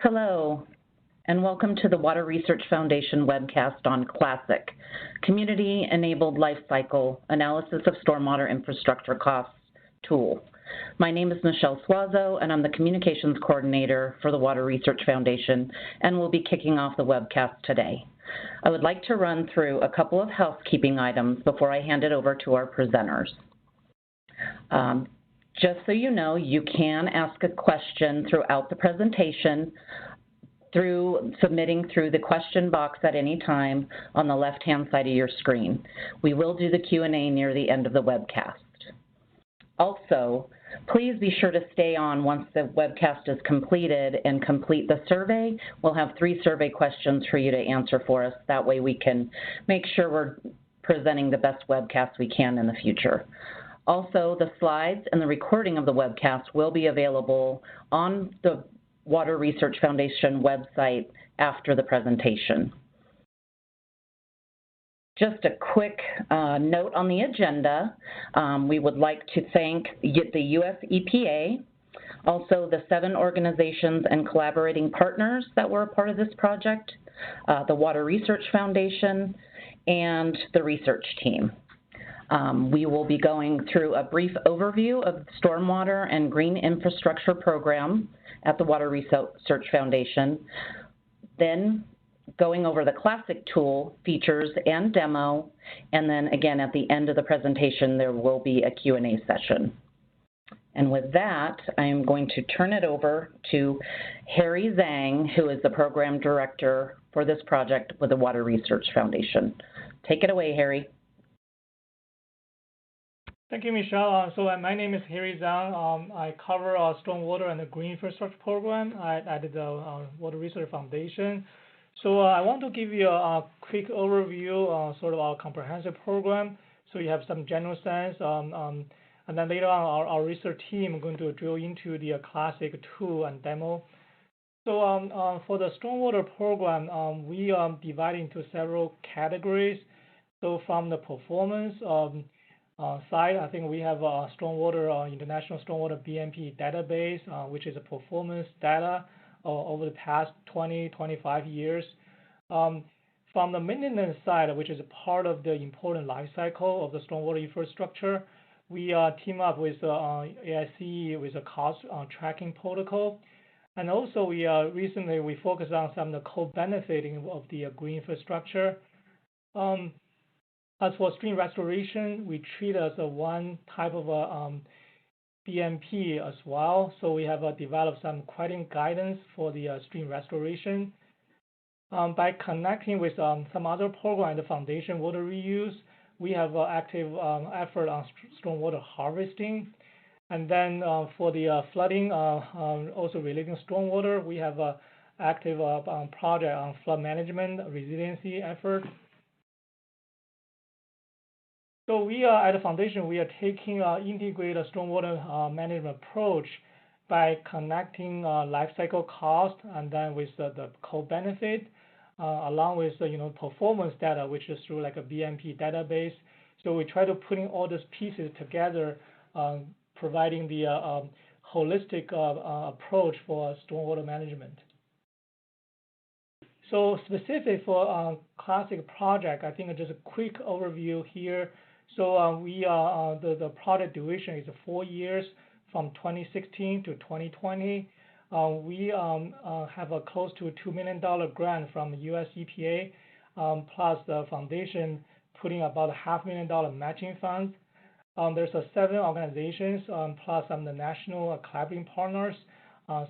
Hello, and welcome to the Water Research Foundation webcast on CLASIC, Community-Enabled Lifecycle Analysis of Stormwater Infrastructure Costs tool. My name is Michelle Suazo, and I'm the Communications Coordinator for the Water Research Foundation, and will be kicking off the webcast today. I would like to run through a couple of housekeeping items before I hand it over to our presenters. Just so you know, you can ask a question throughout the presentation through submitting through the question box at any time on the left-hand side of your screen. We will do the Q&A near the end of the webcast. Also, please be sure to stay on once the webcast is completed and complete the survey. We'll have 3 survey questions for you to answer for us. That way we can make sure we're presenting the best webcast we can in the future. Also, the slides and the recording of the webcast will be available on the Water Research Foundation website after the presentation. Just a quick note on the agenda. We would like to thank the US EPA, also the 7 organizations and collaborating partners that were a part of this project, the Water Research Foundation, and the research team. We will be going through a brief overview of the Stormwater and Green Infrastructure Program at the Water Research Foundation, then going over the CLASIC tool features and demo, and then again at the end of the presentation there will be a Q&A session. And with that, I am going to turn it over to Harry Zhang, who is the Program Director for this project with the Water Research Foundation. Take it away, Harry. Thank you, Michelle. My name is Harry Zhang. I cover Stormwater and the Green Infrastructure Program at the Water Research Foundation. So I want to give you a quick overview, sort of our comprehensive program, so you have some general sense. And then later on, our research team is going to drill into the CLASIC tool and demo. So for the Stormwater program, we divide into several categories. So from the performance side, I think we have a Stormwater, International Stormwater BMP database, which is a performance data over the past 20-25 years. From the maintenance side, which is a part of the important life cycle of the stormwater infrastructure, we team up with AIC with a cost tracking protocol. And also we recently we focused on some of the co-benefiting of the green infrastructure. As for stream restoration, we treat as one type of BMP as well. So we have developed some quieting guidance for the stream restoration. By connecting with some other program, the foundation water reuse, we have active effort on stormwater harvesting. And then for the flooding, also relating to stormwater, we have an active project on flood management resiliency effort. So we are at the foundation, we are taking integrated stormwater management approach by connecting life cycle cost and then with the co-benefit, along with performance data, which is through like a BMP database. So we try to putting all these pieces together, providing the holistic approach for stormwater management. So specific for CLASIC project, I think just a quick overview here. So the project duration is 4 years from 2016 to 2020. We have a close to $2 million grant from the US EPA, plus the foundation putting about $500,000 matching funds. There's 7 organizations, plus some of the national collaborating partners,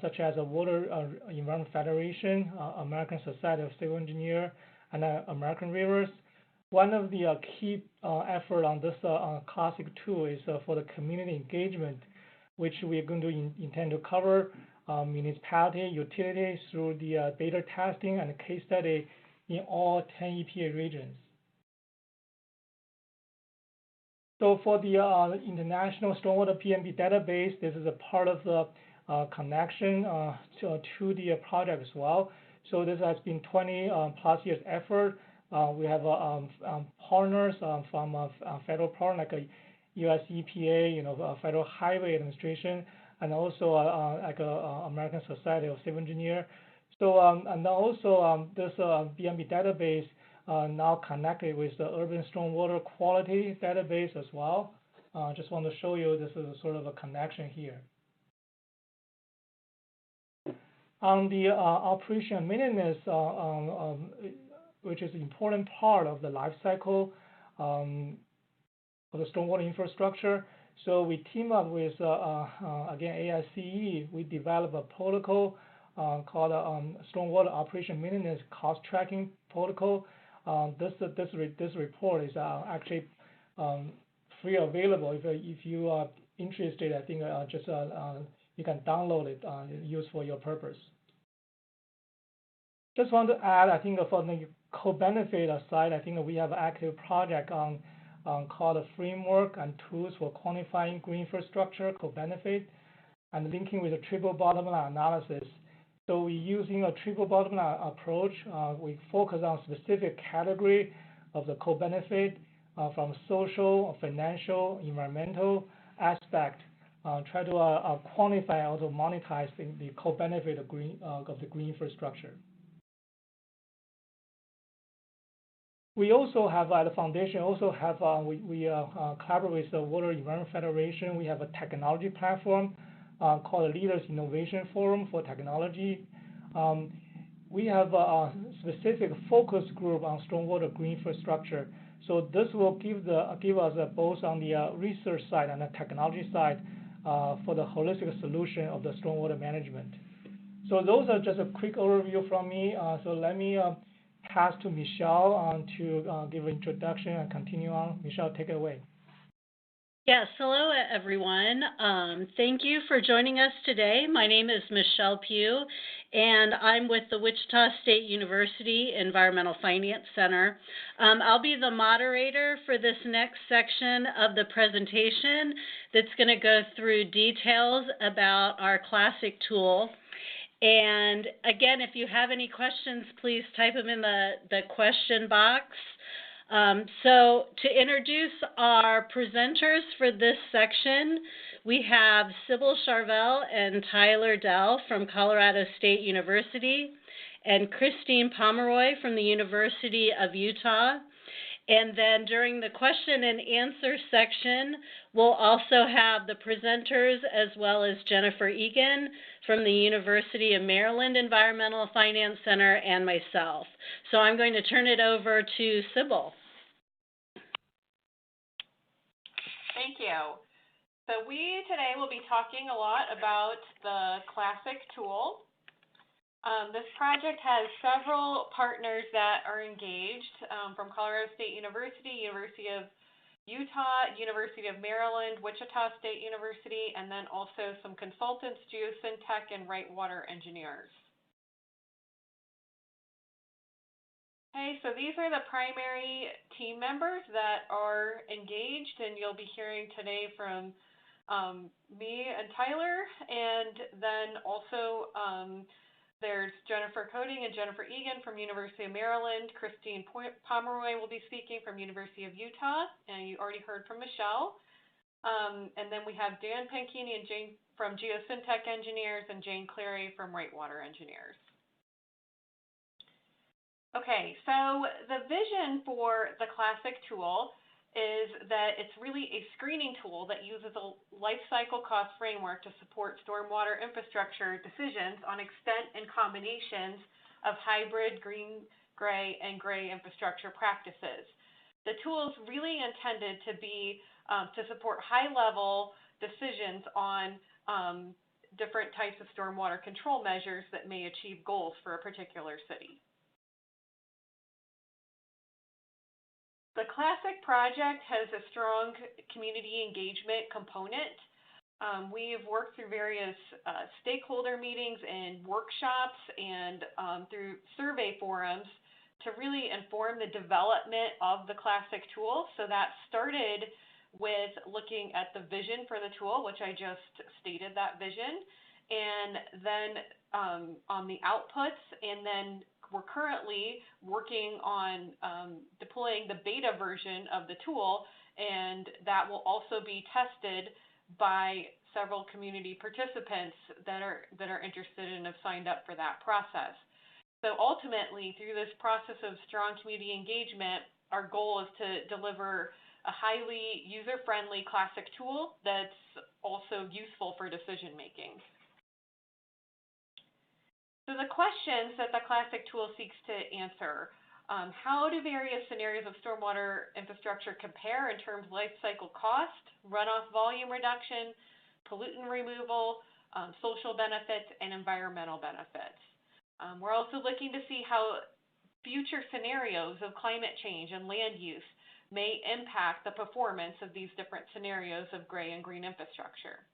such as the Water Environment Federation, American Society of Civil Engineers, and American Rivers. One of the key effort on this CLASIC tool is for the community engagement, which we are going to intend to cover municipality, utilities through the beta testing and case study in all 10 EPA regions. So for the International Stormwater BMP database, this is a part of the connection to the project as well. So this has been 20 plus years effort. We have partners from federal partner like a US EPA, Federal Highway Administration, and also like American Society of Civil Engineers. So and also this BMB database now connected with the urban stormwater quality database as well. Just want to show you this is sort of a connection here. On the operation maintenance, which is an important part of the life cycle of the stormwater infrastructure. So we team up with, again, AICE. We develop a protocol called Stormwater Operation Maintenance Cost Tracking Protocol. This report is actually free available. If you are interested, I think just you can download it, use for your purpose. Just want to add, I think for the co-benefit side, I think we have an active project on called a framework and tools for quantifying green infrastructure co-benefit and linking with a triple bottom line analysis. So we're using a triple bottom line approach. We focus on specific category of the co-benefit from social, financial, environmental aspect. Try to quantify, also monetize the co-benefit of the green infrastructure. We also have at the foundation. Also have we collaborate with the Water Environment Federation. We have a technology platform called the Leaders Innovation Forum for Technology. We have a specific focus group on stormwater green infrastructure. So this will give us both on the research side and the technology side for the holistic solution of the stormwater management. So those are just a quick overview from me. So let me pass to Michelle to give an introduction and continue on. Michelle, take it away. Yes, hello everyone. Thank you for joining us today. My name is Michelle Pugh, and I'm with the Wichita State University Environmental Finance Center. I'll be the moderator for this next section of the presentation that's going to go through details about our CLASIC tool. And again, if you have any questions, please type them in the question box. So to introduce our presenters for this section, we have Sybil Charvel and Tyler Dell from Colorado State University and Christine Pomeroy from the University of Utah. And then during the question and answer section, we'll also have the presenters as well as Jennifer Egan from the University of Maryland Environmental Finance Center and myself. So I'm going to turn it over to Sybil. Thank you. So we today will be talking a lot about the CLASIC tool. This project has several partners that are engaged from Colorado State University, University of Utah, University of Maryland, Wichita State University, and then also some consultants, Geosyntech and Whitewater engineers. Okay, so these are the primary team members that are engaged, and you'll be hearing today from me and Tyler, and then also there's Jennifer Coding and Jennifer Egan from University of Maryland. Christine Pomeroy will be speaking from University of Utah, and you already heard from Michelle. And then we have Dan Pankini and Jane from Geosyntech Engineers and Jane Cleary from Whitewater Engineers. Okay, so the vision for the CLASIC tool is that it's really a screening tool that uses a life cycle cost framework to support stormwater infrastructure decisions on extent and combinations of hybrid green, gray, and gray infrastructure practices. The tool is really intended to be to support high-level decisions on different types of stormwater control measures that may achieve goals for a particular city. The CLASIC project has a strong community engagement component. We've worked through various stakeholder meetings and workshops and through survey forums to really inform the development of the CLASIC tool. So that started with looking at the vision for the tool, which I just stated that vision, and then on the outputs, and then we're currently working on deploying the beta version of the tool, and that will also be tested by several community participants that are interested and have signed up for that process. So ultimately, through this process of strong community engagement, our goal is to deliver a highly user-friendly CLASIC tool that's also useful for decision making. So the questions that the CLASIC tool seeks to answer: how do various scenarios of stormwater infrastructure compare in terms of life cycle cost, runoff volume reduction, pollutant removal, social benefits, and environmental benefits? We're also looking to see how future scenarios of climate change and land use may impact the performance of these different scenarios of gray and green infrastructure.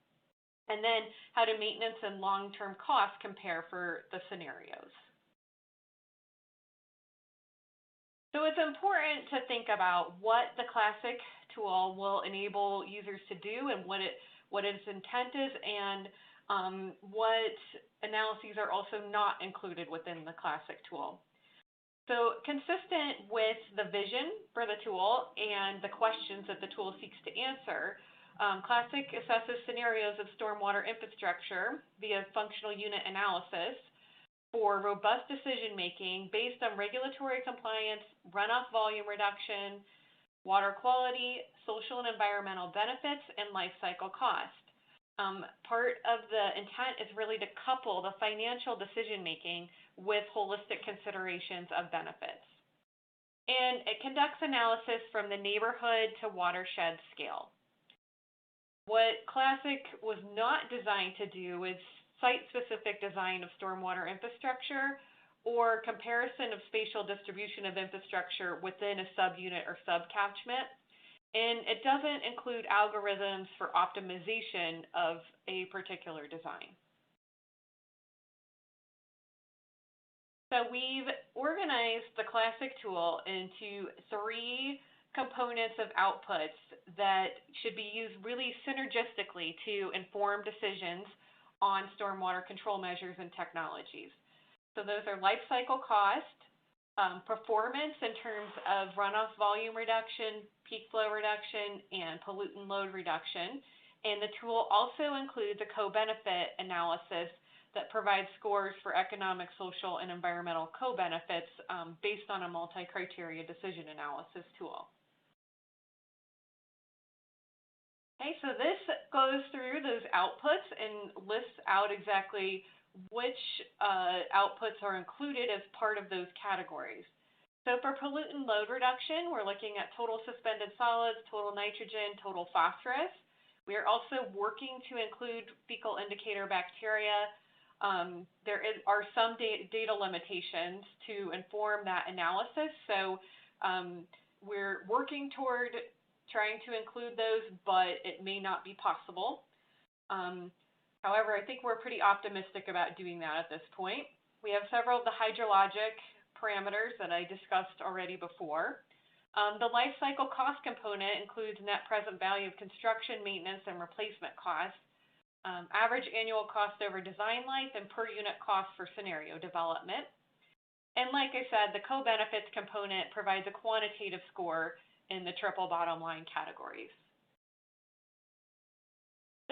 And then how do maintenance and long-term costs compare for the scenarios? So it's important to think about what the CLASIC tool will enable users to do and what its intent is, and what analyses are also not included within the CLASIC tool. So consistent with the vision for the tool and the questions that the tool seeks to answer, CLASIC assesses scenarios of stormwater infrastructure via functional unit analysis for robust decision-making based on regulatory compliance, runoff volume reduction, water quality, social and environmental benefits, and life cycle cost. Part of the intent is really to couple the financial decision-making with holistic considerations of benefits. And it conducts analysis from the neighborhood to watershed scale. What CLASIC was not designed to do is site-specific design of stormwater infrastructure or comparison of spatial distribution of infrastructure within a subunit or subcatchment. And it doesn't include algorithms for optimization of a particular design. So we've organized the CLASIC tool into 3 components of outputs that should be used really synergistically to inform decisions on stormwater control measures and technologies. So those are life cycle cost, performance in terms of runoff volume reduction, peak flow reduction, and pollutant load reduction. And the tool also includes a co-benefit analysis that provides scores for economic, social, and environmental co-benefits based on a multi-criteria decision analysis tool. Okay, so this goes through those outputs and lists out exactly which outputs are included as part of those categories. So for pollutant load reduction, we're looking at total suspended solids, total nitrogen, total phosphorus. We are also working to include fecal indicator bacteria. There are some data limitations to inform that analysis, so we're working toward trying to include those, but it may not be possible. However, I think we're pretty optimistic about doing that at this point. We have several of the hydrologic parameters that I discussed already before. The life cycle cost component includes net present value of construction, maintenance, and replacement costs, average annual cost over design life, and per unit cost for scenario development. And like I said, the co-benefits component provides a quantitative score in the triple bottom line categories.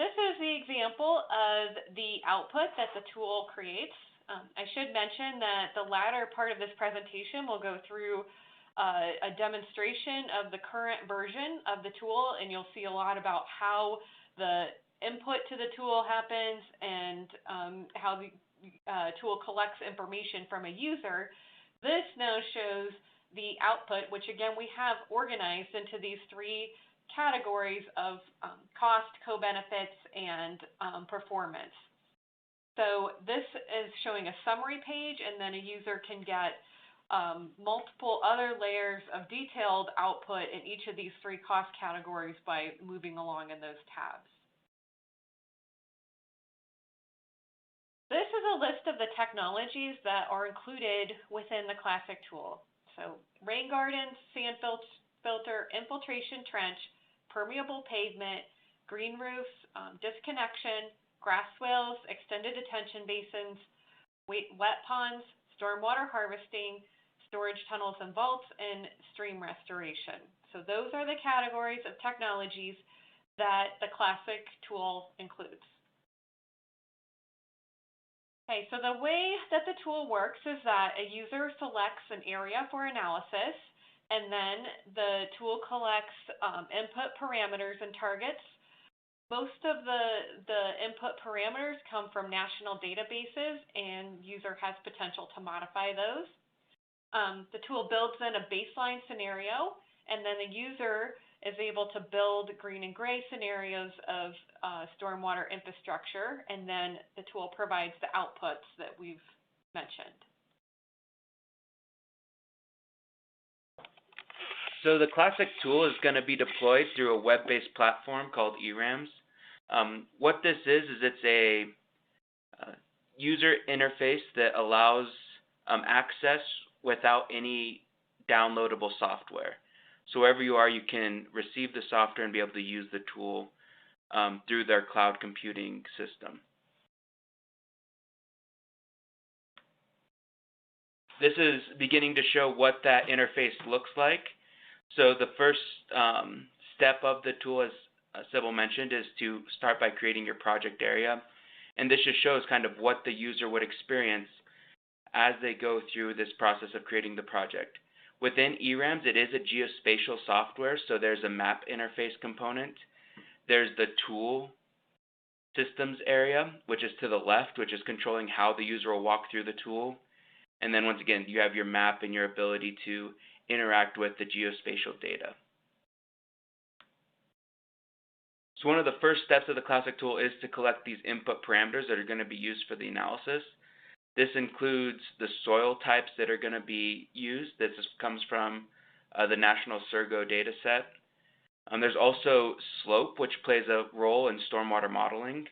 This is the example of the output that the tool creates. I should mention that the latter part of this presentation will go through a demonstration of the current version of the tool, and you'll see a lot about how the input to the tool happens and how the tool collects information from a user. This now shows the output, which again we have organized into these 3 categories of cost, co-benefits, and performance. So this is showing a summary page, and then a user can get multiple other layers of detailed output in each of these 3 cost categories by moving along in those tabs. This is a list of the technologies that are included within the CLASIC tool. So rain gardens, sand filter, infiltration trench, permeable pavement, green roofs, disconnection, grass swales, extended detention basins, wet ponds, stormwater harvesting, storage tunnels and vaults, and stream restoration. So those are the categories of technologies that the CLASIC tool includes. Okay, so the way that the tool works is that a user selects an area for analysis, and then the tool collects input parameters and targets. Most of the input parameters come from national databases, and user has potential to modify those. The tool builds in a baseline scenario, and then the user is able to build green and gray scenarios of stormwater infrastructure, and then the tool provides the outputs that we've mentioned. So the CLASIC tool is going to be deployed through a web-based platform called ERAMS. What this is it's a user interface that allows access without any downloadable software. So wherever you are, you can receive the software and be able to use the tool through their cloud computing system. This is beginning to show what that interface looks like. So the first step of the tool, as Sybil mentioned, is to start by creating your project area. And this just shows kind of what the user would experience as they go through this process of creating the project. Within ERAMS, it is a geospatial software, so there's a map interface component. There's the tool systems area, which is to the left, which is controlling how the user will walk through the tool. And then once again, you have your map and your ability to interact with the geospatial data. So one of the first steps of the CLASIC tool is to collect these input parameters that are going to be used for the analysis. This includes the soil types that are going to be used. This comes from the National Surgo data set. There's also slope, which plays a role in stormwater modeling.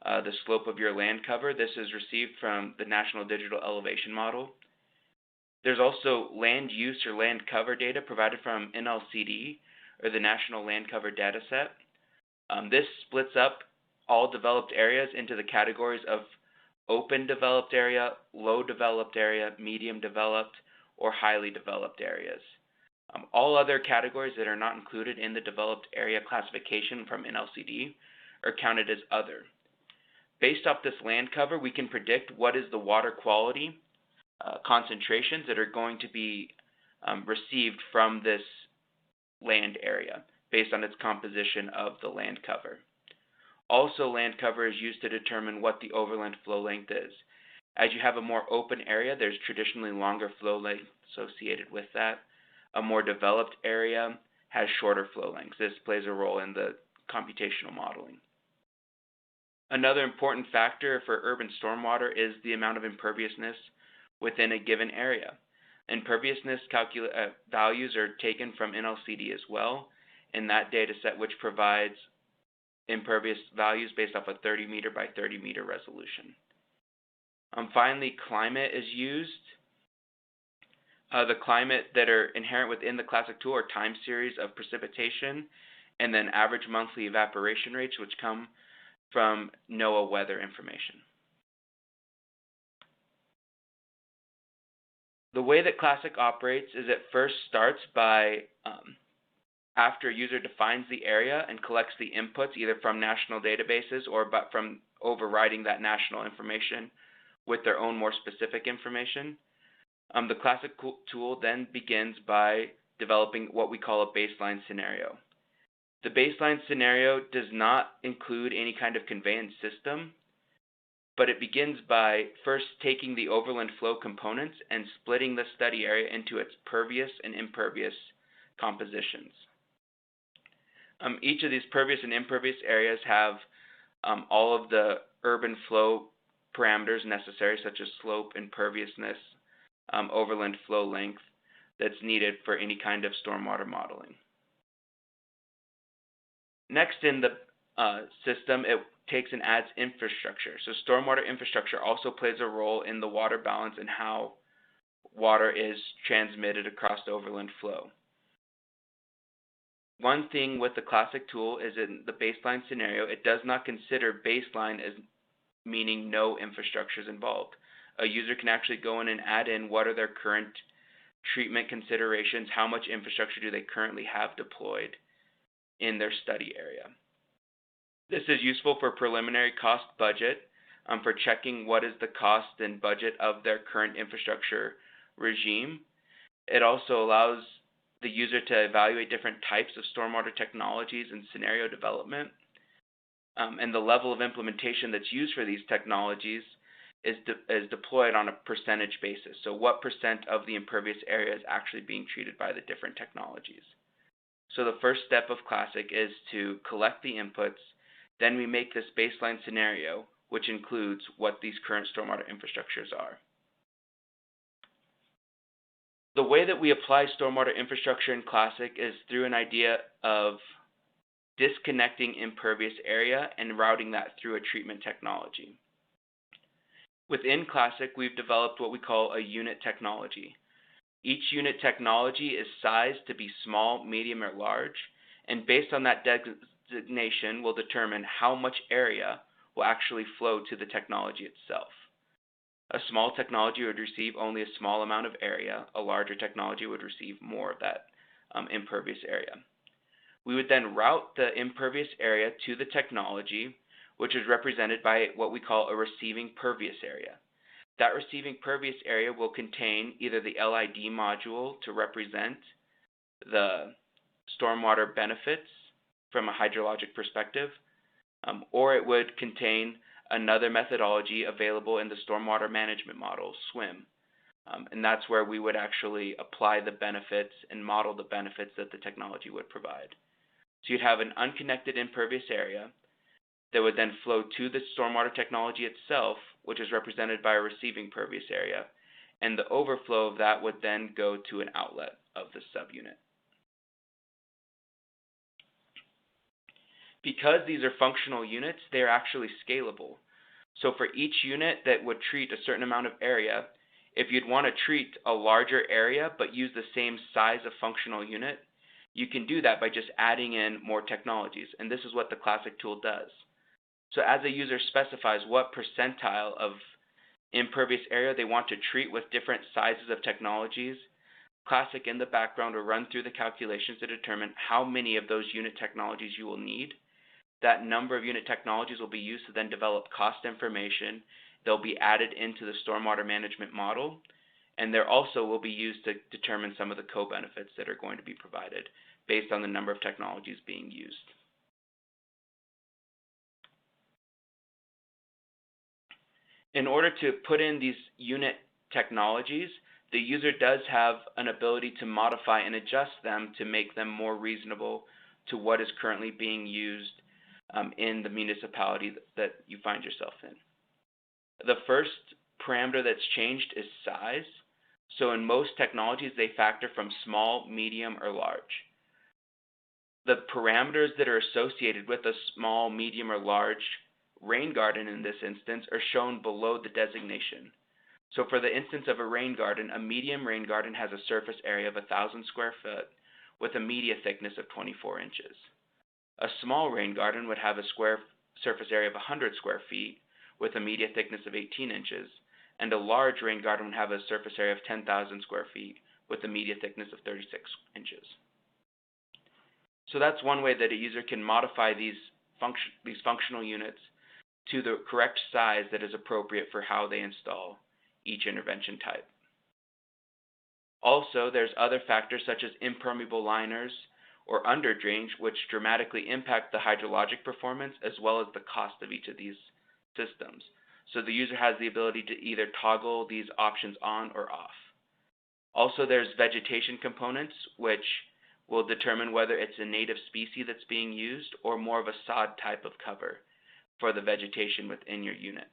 The slope of your land cover. This is received from the National Digital Elevation Model. There's also land use or land cover data provided from NLCD, or the National Land Cover Data Set. This splits up all developed areas into the categories of open developed area, low developed area, medium developed, or highly developed areas. All other categories that are not included in the developed area classification from NLCD are counted as other. Based off this land cover, we can predict what is the water quality concentrations that are going to be received from this land area based on its composition of the land cover. Also, land cover is used to determine what the overland flow length is. As you have a more open area, there's traditionally longer flow length associated with that. A more developed area has shorter flow lengths. This plays a role in the computational modeling. Another important factor for urban stormwater is the amount of imperviousness within a given area. Imperviousness values are taken from NLCD as well, in that data set, which provides impervious values based off a 30 meter by 30 meter resolution. Finally, climate is used. The climate that are inherent within the CLASIC tool are time series of precipitation and then average monthly evaporation rates, which come from NOAA weather information. The way that CLASIC operates is it first starts by after a user defines the area and collects the inputs either from national databases or from overriding that national information with their own more specific information. The CLASIC tool then begins by developing what we call a baseline scenario. The baseline scenario does not include any kind of conveyance system, but it begins by first taking the overland flow components and splitting the study area into its pervious and impervious compositions. Each of these pervious and impervious areas have all of the urban flow parameters necessary, such as slope, imperviousness, overland flow length, that's needed for any kind of stormwater modeling. Next in the system, it takes and adds infrastructure. So stormwater infrastructure also plays a role in the water balance and how water is transmitted across the overland flow. One thing with the CLASIC tool is in the baseline scenario, it does not consider baseline as meaning no infrastructure is involved. A user can actually go in and add in what are their current treatment considerations, how much infrastructure do they currently have deployed in their study area. This is useful for preliminary cost budget, for checking what is the cost and budget of their current infrastructure regime. It also allows the user to evaluate different types of stormwater technologies and scenario development. And the level of implementation that's used for these technologies is deployed on a percentage basis. So what percent of the impervious area is actually being treated by the different technologies? So the first step of CLASIC is to collect the inputs. Then we make this baseline scenario, which includes what these current stormwater infrastructures are. The way that we apply stormwater infrastructure in CLASIC is through an idea of disconnecting impervious area and routing that through a treatment technology. Within CLASIC, we've developed what we call a unit technology. Each unit technology is sized to be small, medium, or large, and based on that designation will determine how much area will actually flow to the technology itself. A small technology would receive only a small amount of area. A larger technology would receive more of that impervious area. We would then route the impervious area to the technology, which is represented by what we call a receiving pervious area. That receiving pervious area will contain either the LID module to represent the stormwater benefits from a hydrologic perspective, or it would contain another methodology available in the stormwater management model, SWMM. And that's where we would actually apply the benefits and model the benefits that the technology would provide. So you'd have an unconnected impervious area that would then flow to the stormwater technology itself, which is represented by a receiving pervious area, and the overflow of that would then go to an outlet of the subunit. Because these are functional units, they are actually scalable. So for each unit that would treat a certain amount of area, if you'd want to treat a larger area but use the same size of functional unit, you can do that by just adding in more technologies, and this is what the CLASIC tool does. So as a user specifies what percentile of impervious area they want to treat with different sizes of technologies, CLASIC in the background will run through the calculations to determine how many of those unit technologies you will need. That number of unit technologies will be used to then develop cost information. They'll be added into the stormwater management model, and there also will be used to determine some of the co-benefits that are going to be provided based on the number of technologies being used. In order to put in these unit technologies, the user does have an ability to modify and adjust them to make them more reasonable to what is currently being used in the municipality that you find yourself in. The first parameter that's changed is size. So in most technologies, they factor from small, medium, or large. The parameters that are associated with a small, medium, or large rain garden in this instance are shown below the designation. So for the instance of a rain garden, a medium rain garden has a surface area of 1,000 square foot with a media thickness of 24 inches. A small rain garden would have a surface area of 100 square feet with a media thickness of 18 inches, and a large rain garden would have a surface area of 10,000 square feet with a media thickness of 36 inches. So that's one way that a user can modify these functional units to the correct size that is appropriate for how they install each intervention type. Also, there's other factors such as impermeable liners or underdrains, which dramatically impact the hydrologic performance as well as the cost of each of these systems. So the user has the ability to either toggle these options on or off. Also, there's vegetation components, which will determine whether it's a native species that's being used or more of a sod type of cover for the vegetation within your unit.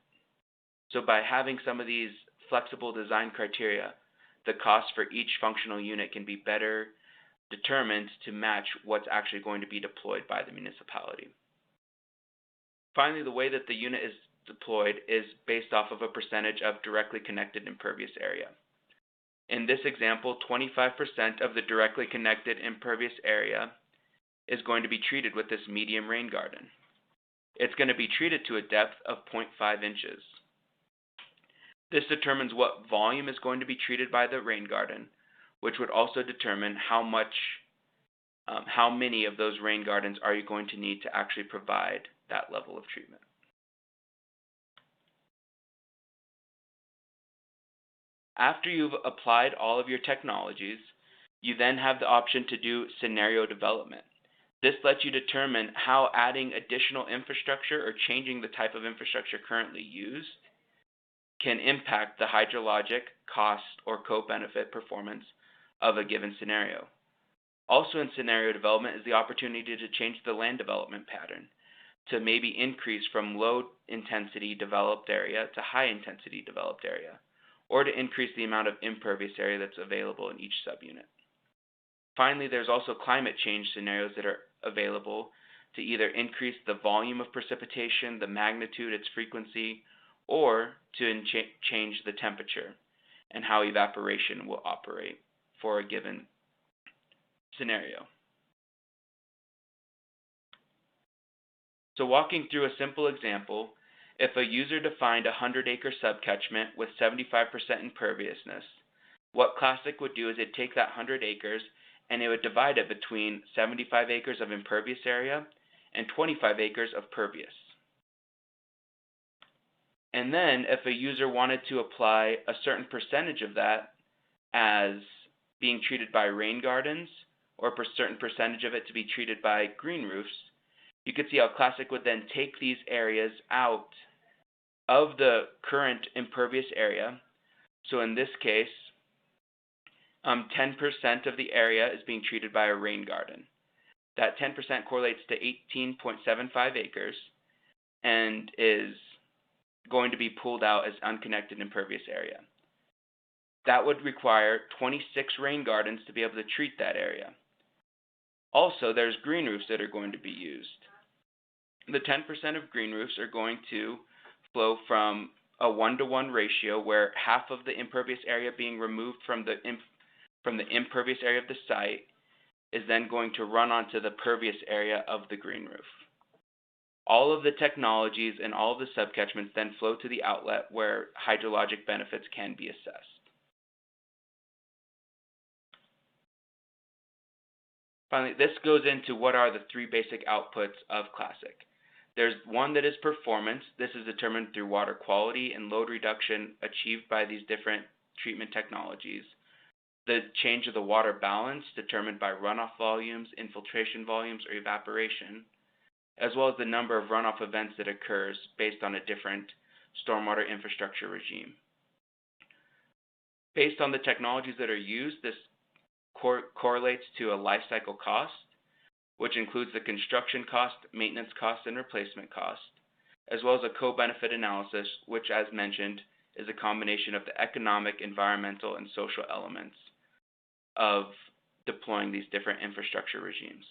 So by having some of these flexible design criteria, the cost for each functional unit can be better determined to match what's actually going to be deployed by the municipality. Finally, the way that the unit is deployed is based off of a percentage of directly connected impervious area. In this example, 25% of the directly connected impervious area is going to be treated with this medium rain garden. It's going to be treated to a depth of 0.5 inches. This determines what volume is going to be treated by the rain garden, which would also determine how much how many of those rain gardens are you going to need to actually provide that level of treatment. After you've applied all of your technologies, you then have the option to do scenario development. This lets you determine how adding additional infrastructure or changing the type of infrastructure currently used can impact the hydrologic, cost, or co-benefit performance of a given scenario. Also in scenario development is the opportunity to change the land development pattern to maybe increase from low intensity developed area to high intensity developed area, or to increase the amount of impervious area that's available in each subunit. Finally, there's also climate change scenarios that are available to either increase the volume of precipitation, the magnitude, its frequency, or to change the temperature and how evaporation will operate for a given scenario. So walking through a simple example, if a user defined a 100-acre subcatchment with 75% imperviousness, what CLASIC would do is it'd take that 100 acres and it would divide it between 75 acres of impervious area and 25 acres of pervious. And then if a user wanted to apply a certain percentage of that as being treated by rain gardens, or a certain percentage of it to be treated by green roofs, you could see how CLASIC would then take these areas out of the current impervious area. So in this case, 10% of the area is being treated by a rain garden. That 10% correlates to 18.75 acres and is going to be pulled out as unconnected impervious area. That would require 26 rain gardens to be able to treat that area. Also, there's green roofs that are going to be used. The 10% of green roofs are going to flow from a 1-to-1 ratio where half of the impervious area being removed from the impervious area of the site is then going to run onto the pervious area of the green roof. All of the technologies and all of the subcatchments then flow to the outlet where hydrologic benefits can be assessed. Finally, this goes into what are the three basic outputs of CLASIC. There's one that is performance. This is determined through water quality and load reduction achieved by these different treatment technologies. The change of the water balance determined by runoff volumes, infiltration volumes, or evaporation, as well as the number of runoff events that occurs based on a different stormwater infrastructure regime. Based on the technologies that are used, this correlates to a life cycle cost, which includes the construction cost, maintenance cost, and replacement cost, as well as a co-benefit analysis, which, as mentioned, is a combination of the economic, environmental, and social elements of deploying these different infrastructure regimes.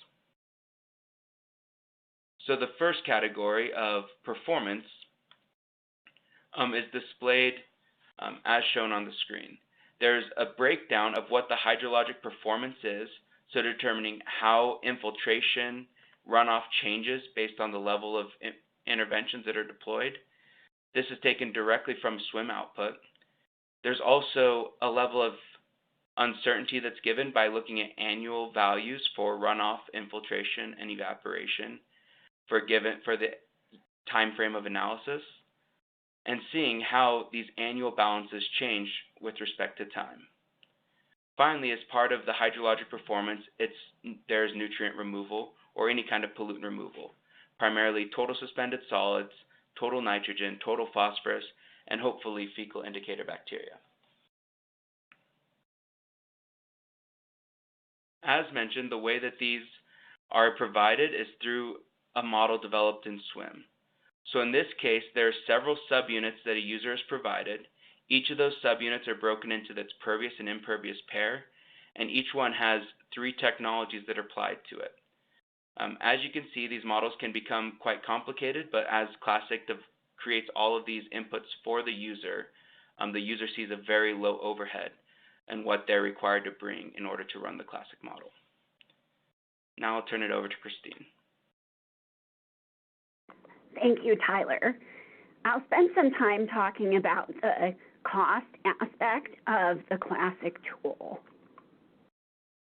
So the first category of performance is displayed as shown on the screen. There's a breakdown of what the hydrologic performance is, so determining how infiltration runoff changes based on the level of interventions that are deployed. This is taken directly from SWMM output. There's also a level of uncertainty that's given by looking at annual values for runoff, infiltration, and evaporation for the time frame of analysis, and seeing how these annual balances change with respect to time. Finally, as part of the hydrologic performance, there's nutrient removal or any kind of pollutant removal, primarily total suspended solids, total nitrogen, total phosphorus, and hopefully fecal indicator bacteria. As mentioned, the way that these are provided is through a model developed in SWMM. So in this case, there are several subunits that a user has provided. Each of those subunits are broken into its pervious and impervious pair, and each one has 3 technologies that are applied to it. As you can see, these models can become quite complicated, but as CLASIC creates all of these inputs for the user sees a very low overhead and what they're required to bring in order to run the CLASIC model. Now I'll turn it over to Christine. Thank you, Tyler. I'll spend some time talking about the cost aspect of the CLASIC tool.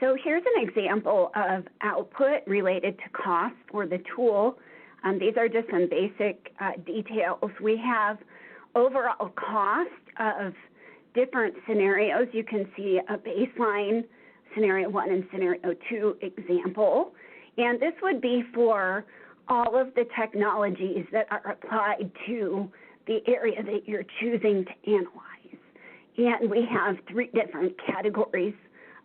So here's an example of output related to cost for the tool. These are just some basic details. We have overall cost of different scenarios. You can see a baseline, scenario 1 and scenario 2 example. And this would be for all of the technologies that are applied to the area that you're choosing to analyze. And we have 3 different categories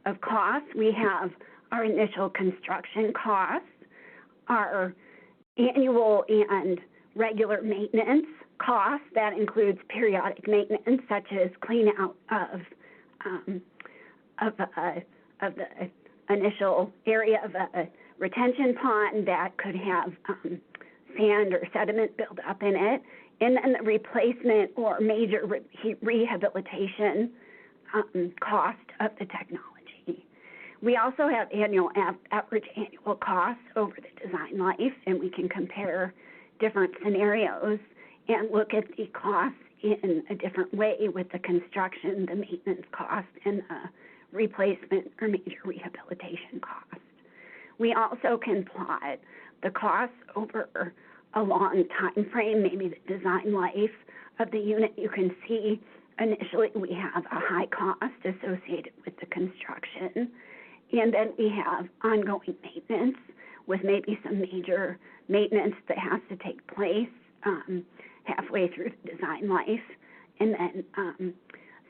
of costs. We have our initial construction costs, our annual and regular maintenance costs. That includes periodic maintenance, such as clean out of the initial area of a retention pond that could have sand or sediment build up in it, and then the replacement or major rehabilitation cost of the technology. We also have average annual costs over the design life, and we can compare different scenarios and look at the costs in a different way with the construction, the maintenance cost, and the replacement or major rehabilitation cost. We also can plot the costs over a long time frame, maybe the design life of the unit. You can see initially we have a high cost associated with the construction, and then we have ongoing maintenance with maybe some major maintenance that has to take place halfway through the design life, and then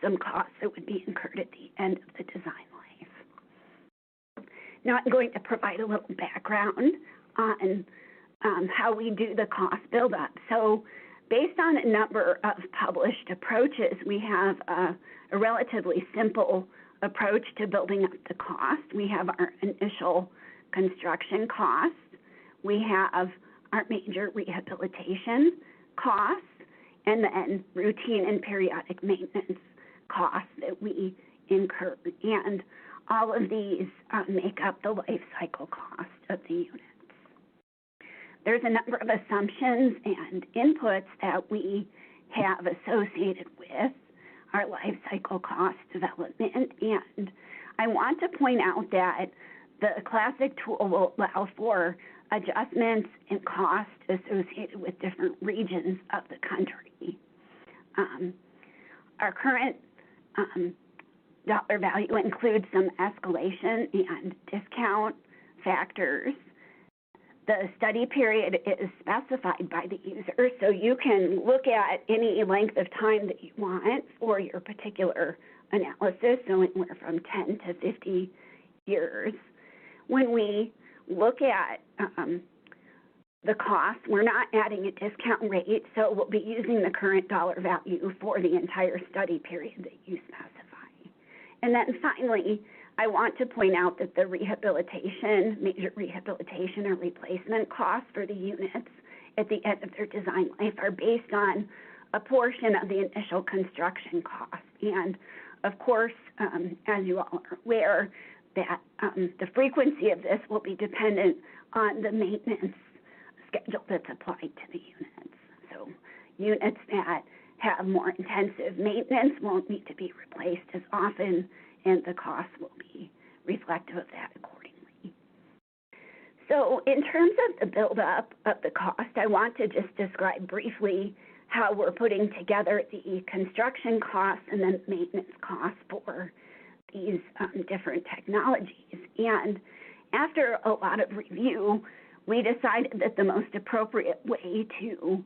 some costs that would be incurred at the end of the design life. Now I'm going to provide a little background on how we do the cost buildup. So based on a number of published approaches, we have a relatively simple approach to building up the cost. We have our initial construction costs. We have our major rehabilitation costs, and then routine and periodic maintenance costs that we incur. And all of these make up the life cycle cost of the units. There's a number of assumptions and inputs that we have associated with our life cycle cost development, and I want to point out that the CLASIC tool will allow for adjustments in cost associated with different regions of the country. Our current dollar value includes some escalation and discount factors. The study period is specified by the user, so you can look at any length of time that you want for your particular analysis, so anywhere from 10 to 50 years. When we look at the cost, we're not adding a discount rate, so we'll be using the current dollar value for the entire study period that you specify. And then finally, I want to point out that the rehabilitation, major rehabilitation or replacement costs for the units at the end of their design life are based on a portion of the initial construction cost. And of course, as you all are aware, that the frequency of this will be dependent on the maintenance schedule that's applied to the units. So units that have more intensive maintenance won't need to be replaced as often, and the costs will be reflective of that accordingly. So in terms of the buildup of the cost, I want to just describe briefly how we're putting together the construction costs and then maintenance costs for these different technologies. And after a lot of review, we decided that the most appropriate way to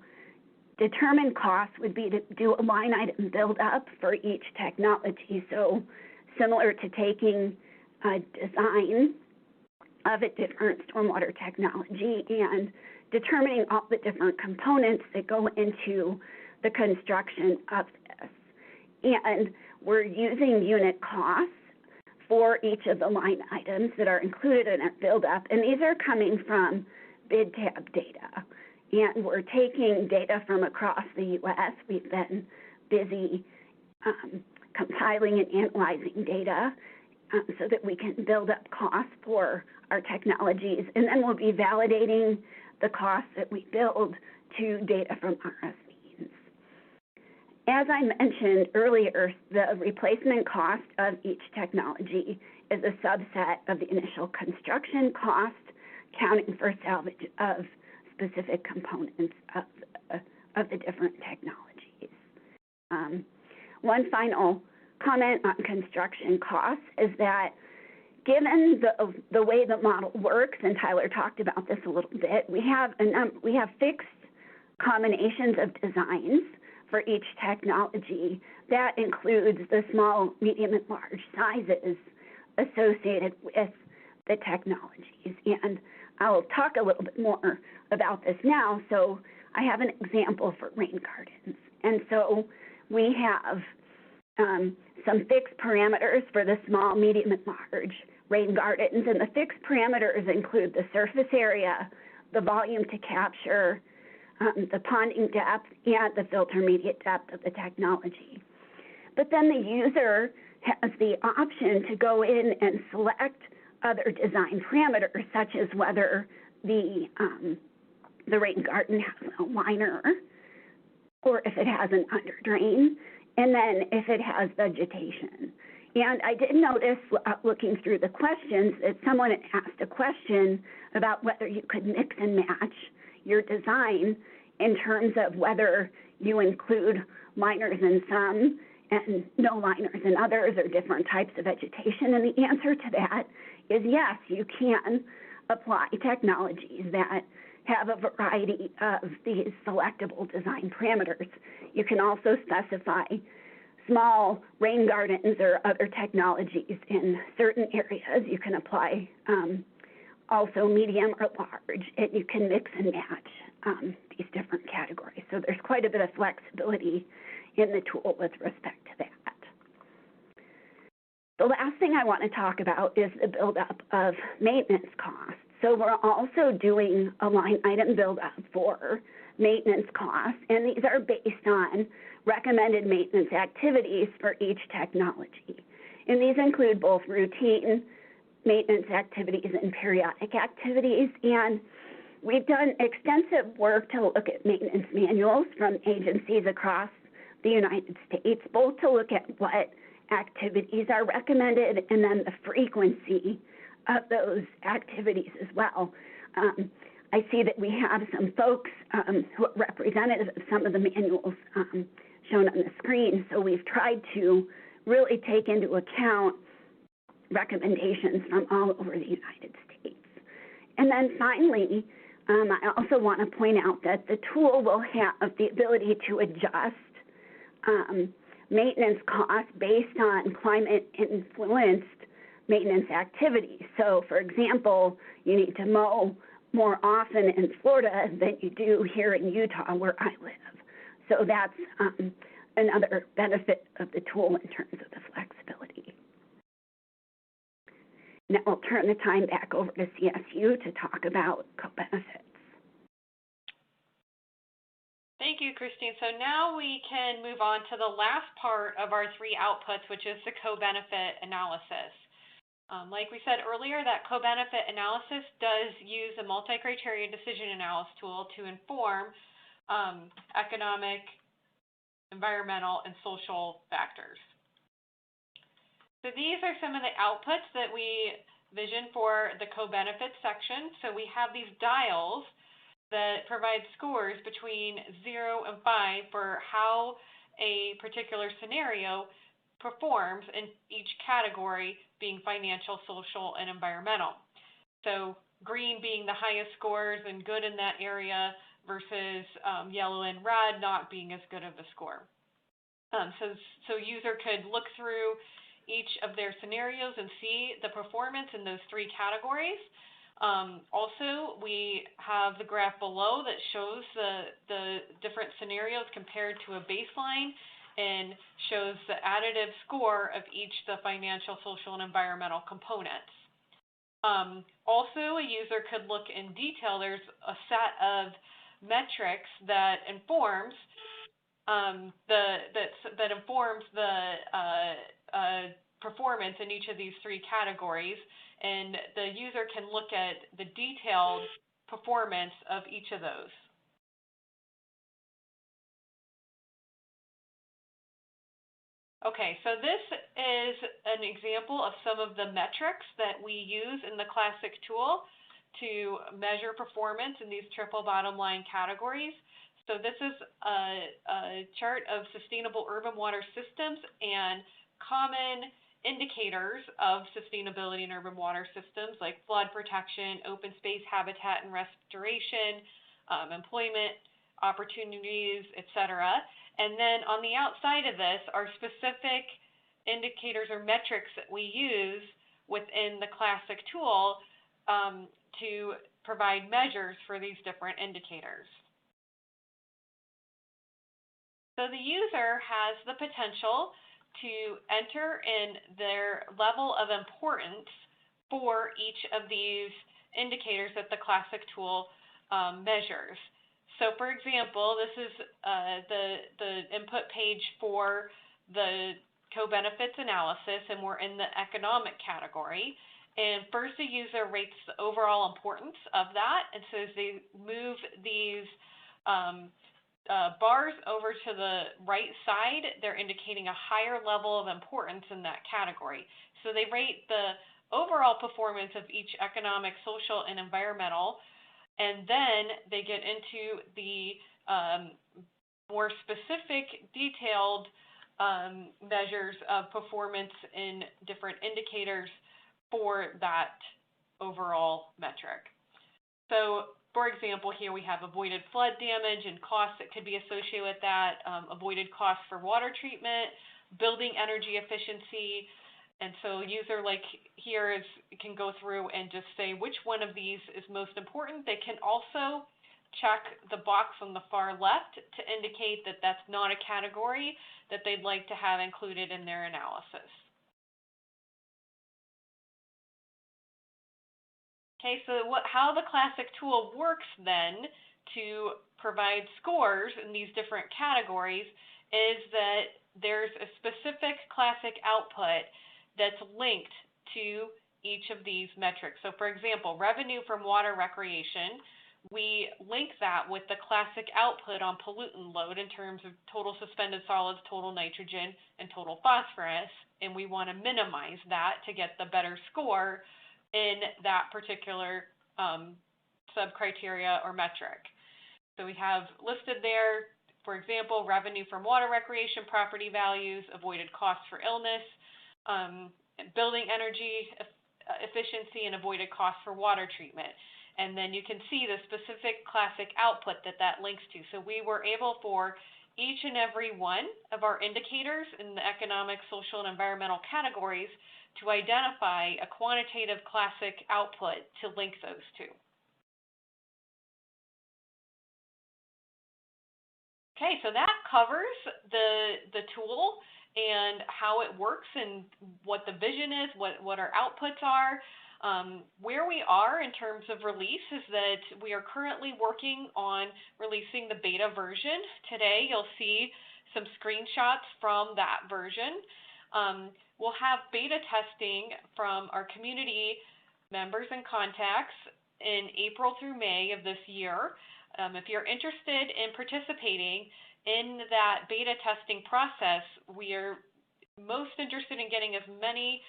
determine costs would be to do a line item buildup for each technology. So similar to taking a design of a different stormwater technology and determining all the different components that go into the construction of this. And we're using unit costs for each of the line items that are included in our buildup, and these are coming from bid tab data. And we're taking data from across the U.S. We've been busy compiling and analyzing data so that we can build up costs for our technologies, and then we'll be validating the costs that we build to data from RS means. As I mentioned earlier, the replacement cost of each technology is a subset of the initial construction cost, accounting for salvage of specific components of the different technologies. One final comment on construction costs is that given the way the model works, and Tyler talked about this a little bit, we have fixed combinations of designs for each technology. That includes the small, medium, and large sizes associated with the technologies. And I'll talk a little bit more about this now. So I have an example for rain gardens. And so we have some fixed parameters for the small, medium, and large rain gardens. And the fixed parameters include the surface area, the volume to capture, the ponding depth, and the filter media depth of the technology. But then the user has the option to go in and select other design parameters, such as whether the rain garden has a liner, or if it has an under drain, and then if it has vegetation. And I did notice, looking through the questions, that someone had asked a question about whether you could mix and match your design in terms of whether you include liners in some and no liners in others, or different types of vegetation. And the answer to that is yes, you can apply technologies that have a variety of these selectable design parameters. You can also specify small rain gardens or other technologies in certain areas. You can apply also medium or large, and you can mix and match these different categories. So there's quite a bit of flexibility in the tool with respect to that. The last thing I want to talk about is the buildup of maintenance costs. So we're also doing a line item buildup for maintenance costs, and these are based on recommended maintenance activities for each technology. And these include both routine maintenance activities and periodic activities. And we've done extensive work to look at maintenance manuals from agencies across the United States, both to look at what activities are recommended and then the frequency of those activities as well. I see that we have some folks who are representatives of some of the manuals shown on the screen. So we've tried to really take into account recommendations from all over the United States. And then finally, I also want to point out that the tool will have the ability to adjust maintenance costs based on climate-influenced maintenance activities. So, for example, you need to mow more often in Florida than you do here in Utah, where I live. So that's another benefit of the tool in terms of the flexibility. Now I'll turn the time back over to CSU to talk about co-benefits. Thank you, Christine. So now we can move on to the last part of our three outputs, which is the co-benefit analysis. Like we said earlier, that co-benefit analysis does use a multi-criteria decision analysis tool to inform economic, environmental, and social factors. So these are some of the outputs that we vision for the co-benefit section. So we have these dials that provide scores between 0 and 5 for how a particular scenario performs in each category, being financial, social, and environmental. So green being the highest scores and good in that area versus yellow and red not being as good of a score. So user could look through each of their scenarios and see the performance in those three categories. Also, we have the graph below that shows the different scenarios compared to a baseline and shows the additive score of each the financial, social, and environmental components. Also, a user could look in detail. There's a set of metrics that informs performance in each of these three categories, and the user can look at the detailed performance of each of those. Okay, so this is an example of some of the metrics that we use in the CLASIC tool to measure performance in these triple bottom line categories. So this is a chart of sustainable urban water systems and common indicators of sustainability in urban water systems like flood protection, open space habitat and restoration, employment opportunities, etc. And then on the outside of this are specific indicators or metrics that we use within the CLASIC tool to provide measures for these different indicators. So the user has the potential to enter in their level of importance for each of these indicators that the CLASIC tool measures. So for example, this is the input page for the co-benefits analysis, and we're in the economic category. And first, the user rates the overall importance of that, and so as they move these bars over to the right side, they're indicating a higher level of importance in that category. So they rate the overall performance of each economic, social, and environmental, and then they get into the more specific, detailed measures of performance in different indicators for that overall metric. So, for example, here we have avoided flood damage and costs that could be associated with that, avoided costs for water treatment, building energy efficiency. And so a user like here can go through and just say which one of these is most important. They can also check the box on the far left to indicate that that's not a category that they'd like to have included in their analysis. Okay, so how the CLASIC tool works then to provide scores in these different categories is that there's a specific CLASIC output that's linked to each of these metrics. So for example, revenue from water recreation, we link that with the CLASIC output on pollutant load in terms of total suspended solids, total nitrogen, and total phosphorus, and we want to minimize that to get the better score in that particular sub-criteria or metric. So we have listed there, for example, revenue from water recreation, property values, avoided costs for illness, building energy efficiency, and avoided costs for water treatment. And then you can see the specific CLASIC output that links to. So we were able for each and every one of our indicators in the economic, social, and environmental categories to identify a quantitative CLASIC output to link those two. Okay, so that covers the tool and how it works and what the vision is, what our outputs are. Where we are in terms of release is that we are currently working on releasing the beta version. Today you'll see some screenshots from that version. We'll have beta testing from our community members and contacts in April through May of this year. If you're interested in participating in that beta testing process, we are most interested in getting as many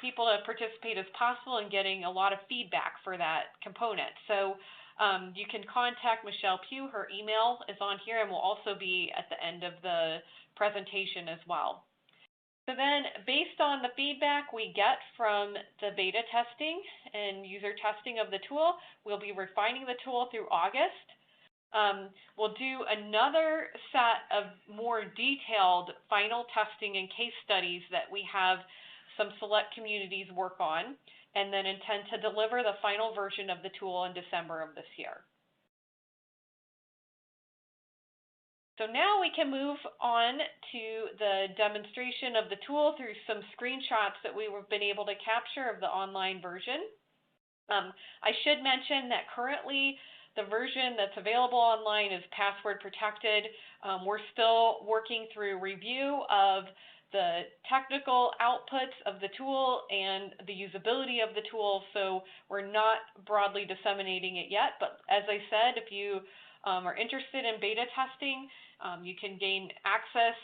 people to participate as possible and getting a lot of feedback for that component. So you can contact Michelle Pugh. Her email is on here and will also be at the end of the presentation as well. So then, based on the feedback we get from the beta testing and user testing of the tool, we'll be refining the tool through August. We'll do another set of more detailed final testing and case studies that we have some select communities work on, and then intend to deliver the final version of the tool in December of this year. So now we can move on to the demonstration of the tool through some screenshots that we've been able to capture of the online version. I should mention that currently the version that's available online is password protected. We're still working through review of the technical outputs of the tool and the usability of the tool, so we're not broadly disseminating it yet. But as I said, if you are interested in beta testing, you can gain access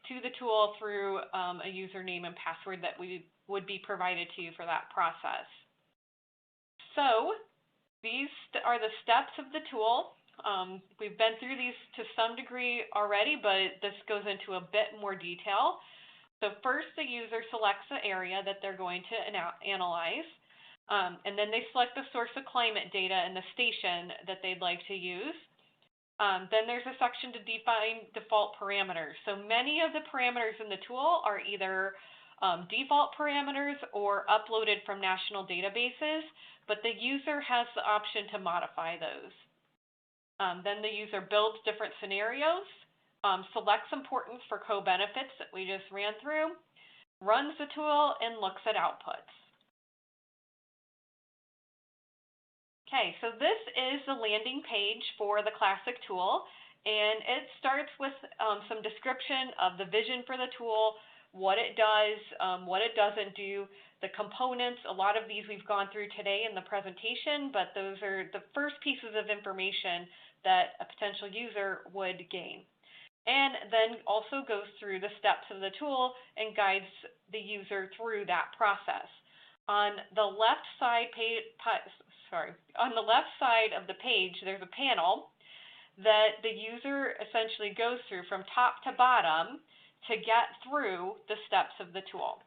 to the tool through a username and password that would be provided to you for that process. So these are the steps of the tool. We've been through these to some degree already, but this goes into a bit more detail. So first, the user selects the area that they're going to analyze, and then they select the source of climate data and the station that they'd like to use. Then there's a section to define default parameters. So many of the parameters in the tool are either default parameters or uploaded from national databases, but the user has the option to modify those. Then the user builds different scenarios, selects importance for co-benefits that we just ran through, runs the tool, and looks at outputs. Okay, so this is the landing page for the CLASIC tool, and it starts with some description of the vision for the tool, what it does, what it doesn't do, the components. A lot of these we've gone through today in the presentation, but those are the first pieces of information that a potential user would gain. And then also goes through the steps of the tool and guides the user through that process. On the left side of the page, there's a panel that the user essentially goes through from top to bottom to get through the steps of the tool.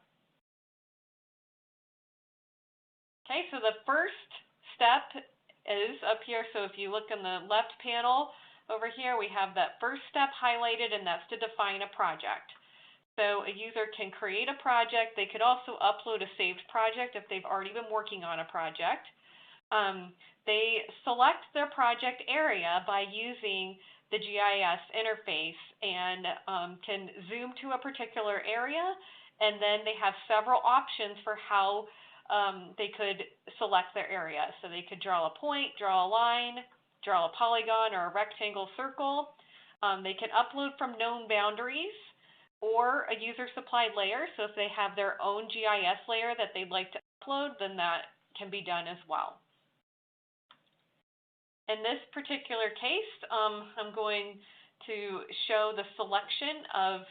Okay, so the first step is up here. So if you look in the left panel over here, we have that first step highlighted, and that's to define a project. So a user can create a project. They could also upload a saved project if they've already been working on a project. They select their project area by using the GIS interface and can zoom to a particular area, and then they have several options for how they could select their area. So they could draw a point, draw a line, draw a polygon or a rectangle circle. They can upload from known boundaries or a user-supplied layer. So if they have their own GIS layer that they'd like to upload, then that can be done as well. In this particular case, I'm going to show the selection of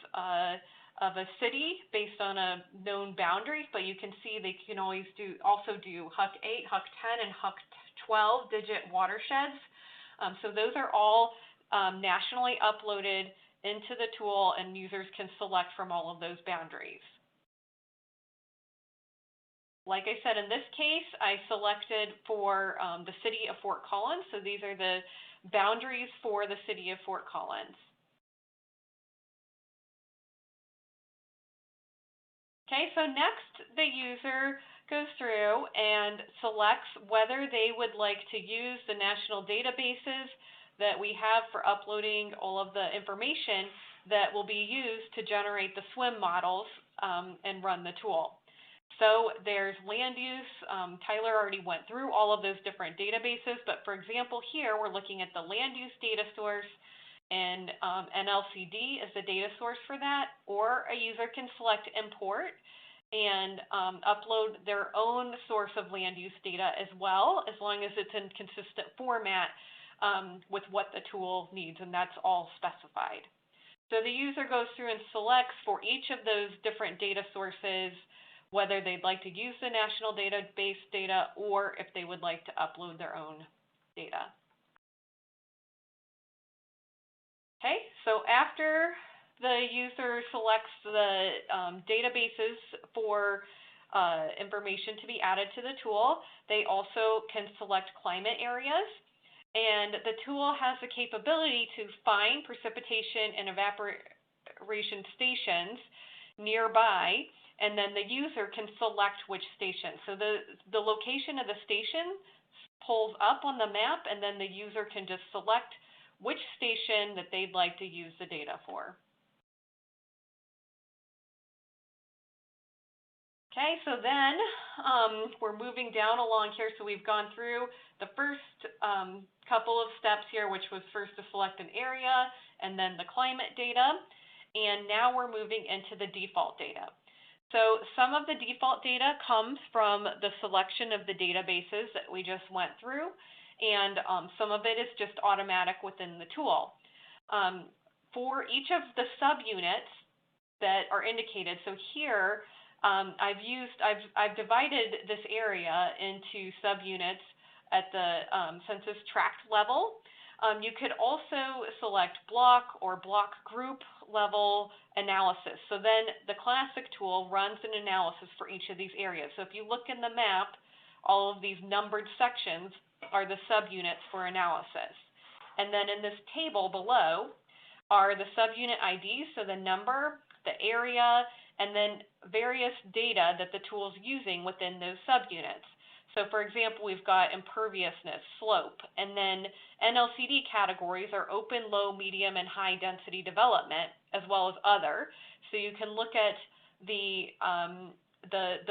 a city based on a known boundary, but you can see they can always also do HUC 8, HUC 10, and HUC 12 digit watersheds. So those are all nationally uploaded into the tool, and users can select from all of those boundaries. Like I said, in this case, I selected for the city of Fort Collins. So these are the boundaries for the city of Fort Collins. Okay, so next the user goes through and selects whether they would like to use the national databases that we have for uploading all of the information that will be used to generate the SWMM models and run the tool. So there's land use. Tyler already went through all of those different databases, but for example here we're looking at the land use data source, and NLCD is the data source for that, or a user can select import and upload their own source of land use data as well, as long as it's in consistent format with what the tool needs, and that's all specified. So the user goes through and selects for each of those different data sources whether they'd like to use the national database data or if they would like to upload their own data. Okay, so after the user selects the databases for information to be added to the tool, they also can select climate areas. And the tool has the capability to find precipitation and evaporation stations nearby, and then the user can select which station. So the location of the station pulls up on the map, and then the user can just select which station that they'd like to use the data for. Okay, so then we're moving down along here. So we've gone through the first couple of steps here, which was first to select an area and then the climate data. And now we're moving into the default data. So some of the default data comes from the selection of the databases that we just went through, and some of it is just automatic within the tool. For each of the subunits, that are indicated. So here, I've divided this area into subunits at the census tract level. You could also select block or block group level analysis. So then the CLASIC tool runs an analysis for each of these areas. So if you look in the map, all of these numbered sections are the subunits for analysis. And then in this table below are the subunit IDs, so the number, the area, and then various data that the tool is using within those subunits. So for example, we've got imperviousness, slope, and then NLCD categories are open, low, medium, and high density development, as well as other. So you can look at the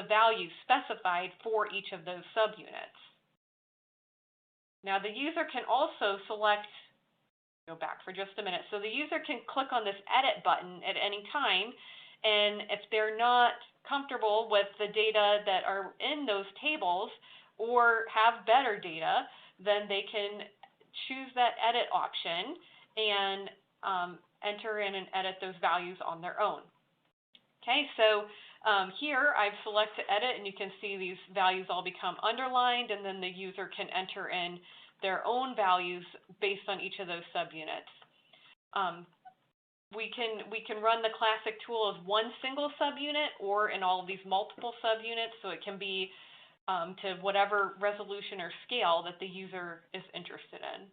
values specified for each of those subunits. Now the user can also select, go back for just a minute, so the user can click on this edit button at any time, and if they're not comfortable with the data that are in those tables or have better data, then they can choose that edit option and enter in and edit those values on their own. Okay, so here I've selected edit, and you can see these values all become underlined, and then the user can enter in their own values based on each of those subunits. We can run the CLASIC tool as one single subunit or in all of these multiple subunits, so it can be to whatever resolution or scale that the user is interested in.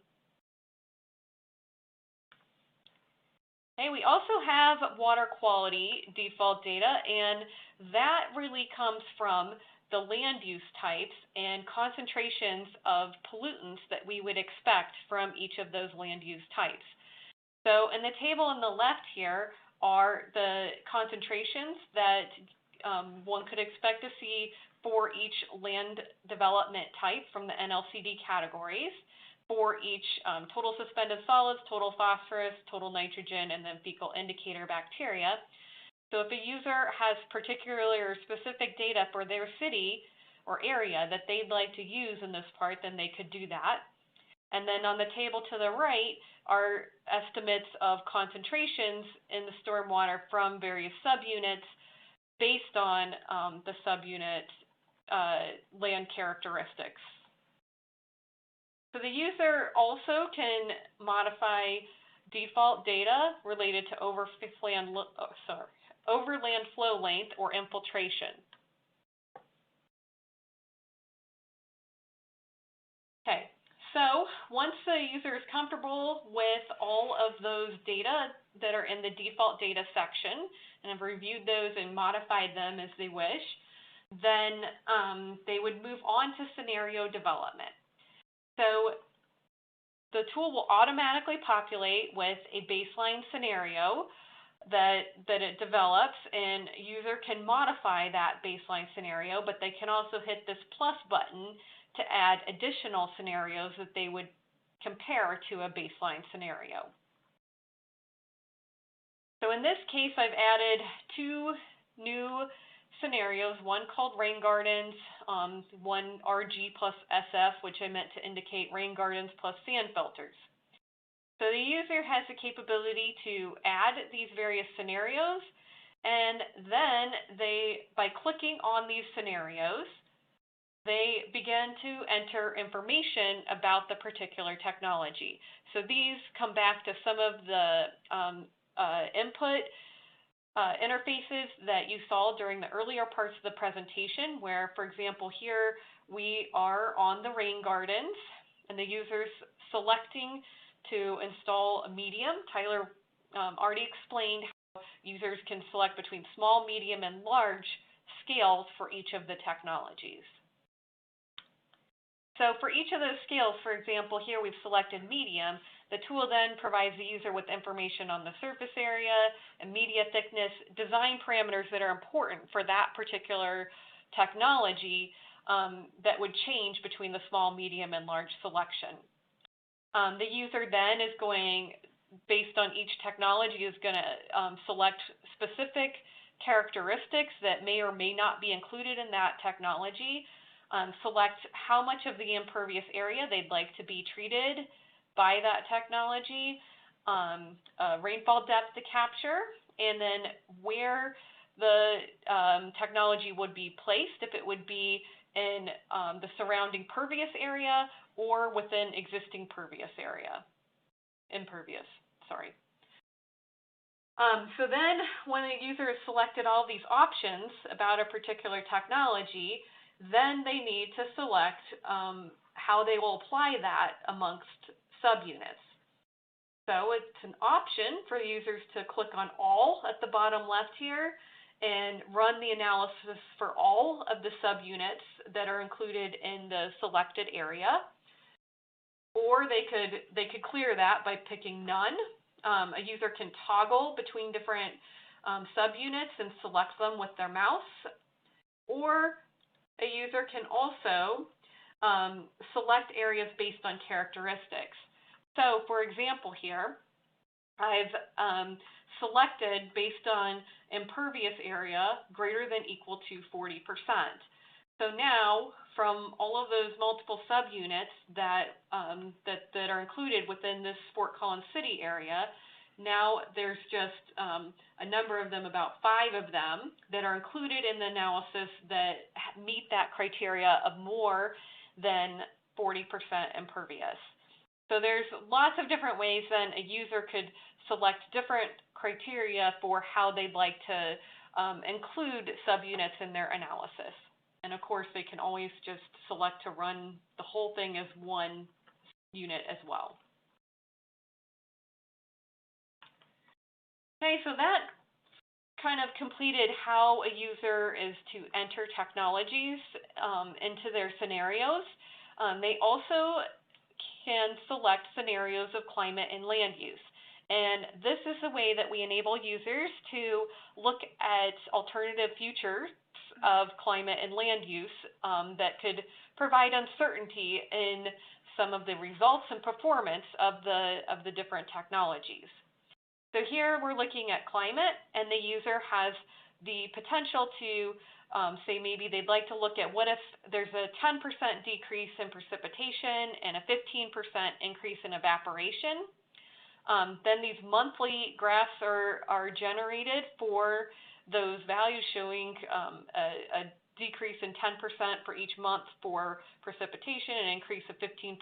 Okay, we also have water quality default data, and that really comes from the land use types and concentrations of pollutants that we would expect from each of those land use types. So in the table on the left here are the concentrations that one could expect to see for each land development type from the NLCD categories, for each total suspended solids, total phosphorus, total nitrogen, and then fecal indicator bacteria. So if a user has particular or specific data for their city or area that they'd like to use in this part, then they could do that. And then on the table to the right are estimates of concentrations in the stormwater from various subunits based on the subunit land characteristics. So the user also can modify default data related to overland flow length or infiltration. Okay. So once the user is comfortable with all of those data that are in the default data section and have reviewed those and modified them as they wish, then they would move on to scenario development. So the tool will automatically populate with a baseline scenario that it develops, and user can modify that baseline scenario, but they can also hit this plus button to add additional scenarios that they would compare to a baseline scenario. So in this case, I've added two new scenarios, one called rain gardens, one RG plus SF, which I meant to indicate rain gardens plus sand filters. So the user has the capability to add these various scenarios, and then by clicking on these scenarios, they begin to enter information about the particular technology. So these come back to some of the input interfaces that you saw during the earlier parts of the presentation, where, for example, here we are on the rain gardens, and the user's selecting to install a medium. Tyler already explained how users can select between small, medium, and large scales for each of the technologies. So for each of those scales, for example, here we've selected medium. The tool then provides the user with information on the surface area and media thickness, design parameters that are important for that particular technology that would change between the small, medium, and large selection. The user then is going, based on each technology, is going to select specific characteristics that may or may not be included in that technology. Select how much of the impervious area they'd like to be treated by that technology, rainfall depth to capture, and then where the technology would be placed, if it would be in the surrounding pervious area or within existing impervious. So then when a user has selected all these options about a particular technology, then they need to select how they will apply that amongst subunits. So it's an option for users to click on all at the bottom left here and run the analysis for all of the subunits that are included in the selected area. Or they could clear that by picking none. A user can toggle between different subunits and select them with their mouse. Or a user can also select areas based on characteristics. So for example here, I've selected based on impervious area greater than equal to 40%. So now from all of those multiple subunits that are included within this Fort Collins City area, now there's just a number of them, about 5 of them, that are included in the analysis that meet that criteria of more than 40% impervious. So there's lots of different ways then a user could select different criteria for how they'd like to include subunits in their analysis. And of course, they can always just select to run the whole thing as one unit as well. Okay, so that kind of completed how a user is to enter technologies into their scenarios. They also can select scenarios of climate and land use. And this is a way that we enable users to look at alternative futures of climate and land use that could provide uncertainty in some of the results and performance of the different technologies. So here we're looking at climate, and the user has the potential to say maybe they'd like to look at what if there's a 10% decrease in precipitation and a 15% increase in evaporation. Then these monthly graphs are generated for those values showing a decrease in 10% for each month for precipitation and an increase of 15%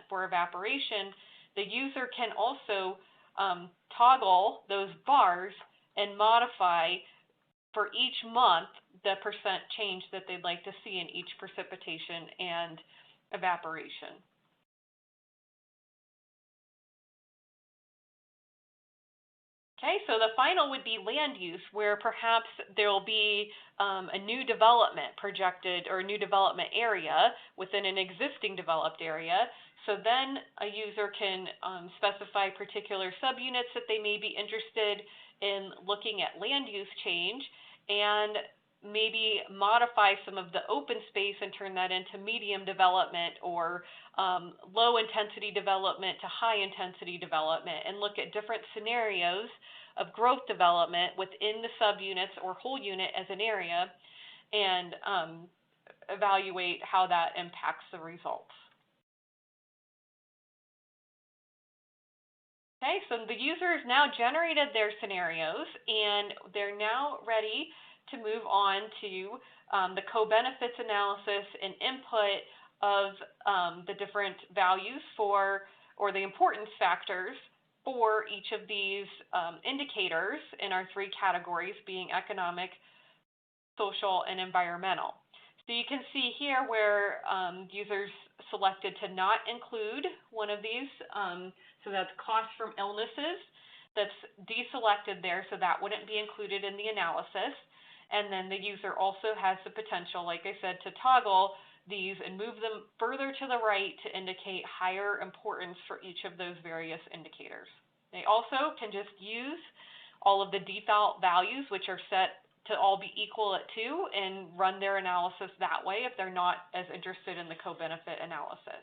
for evaporation. The user can also toggle those bars and modify for each month the percent change that they'd like to see in each precipitation and evaporation. Okay, so the final would be land use, where perhaps there will be a new development projected or a new development area within an existing developed area. So then a user can specify particular subunits that they may be interested in looking at land use change, and maybe modify some of the open space and turn that into medium development or low intensity development to high intensity development, and look at different scenarios of growth development within the subunits or whole unit as an area, and evaluate how that impacts the results. Okay, so the user has now generated their scenarios, and they're now ready to move on to the co-benefits analysis and input of the different values for, or the importance factors for each of these indicators in our 3 categories, being economic, social, and environmental. So you can see here where users selected to not include one of these, so that's cost from illnesses, that's deselected there, so that wouldn't be included in the analysis. And then the user also has the potential, like I said, to toggle these and move them further to the right to indicate higher importance for each of those various indicators. They also can just use all of the default values, which are set to all be equal at 2, and run their analysis that way if they're not as interested in the co-benefit analysis.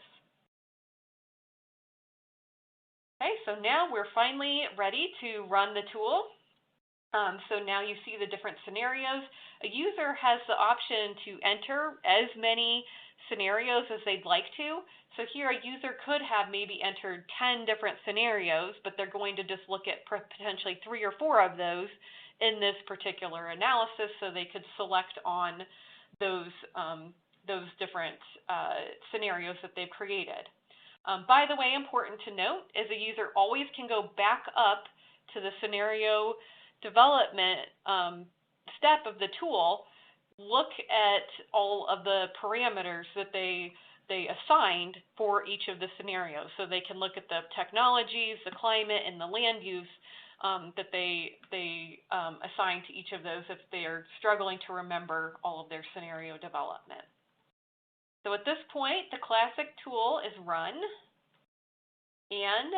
Okay, so now we're finally ready to run the tool. So now you see the different scenarios. A user has the option to enter as many scenarios as they'd like to. So here a user could have maybe entered 10 different scenarios, but they're going to just look at potentially 3 or 4 of those in this particular analysis, so they could select on those different scenarios that they've created. By the way, important to note is a user always can go back up to the scenario development step of the tool, look at all of the parameters that they assigned for each of the scenarios. So they can look at the technologies, the climate, and the land use that they assign to each of those if they are struggling to remember all of their scenario development. So at this point, the CLASIC tool is run, and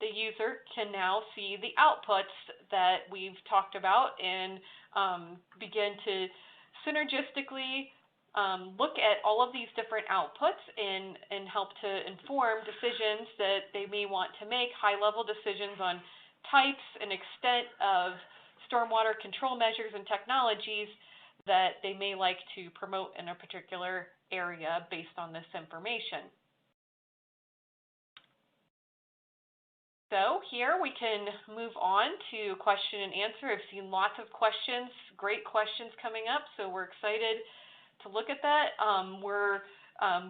the user can now see the outputs that we've talked about and begin to synergistically look at all of these different outputs and help to inform decisions that they may want to make, high-level decisions on types and extent of stormwater control measures and technologies that they may like to promote in a particular area based on this information. So here we can move on to question and answer. I've seen lots of questions, great questions coming up, so we're excited to look at that. We're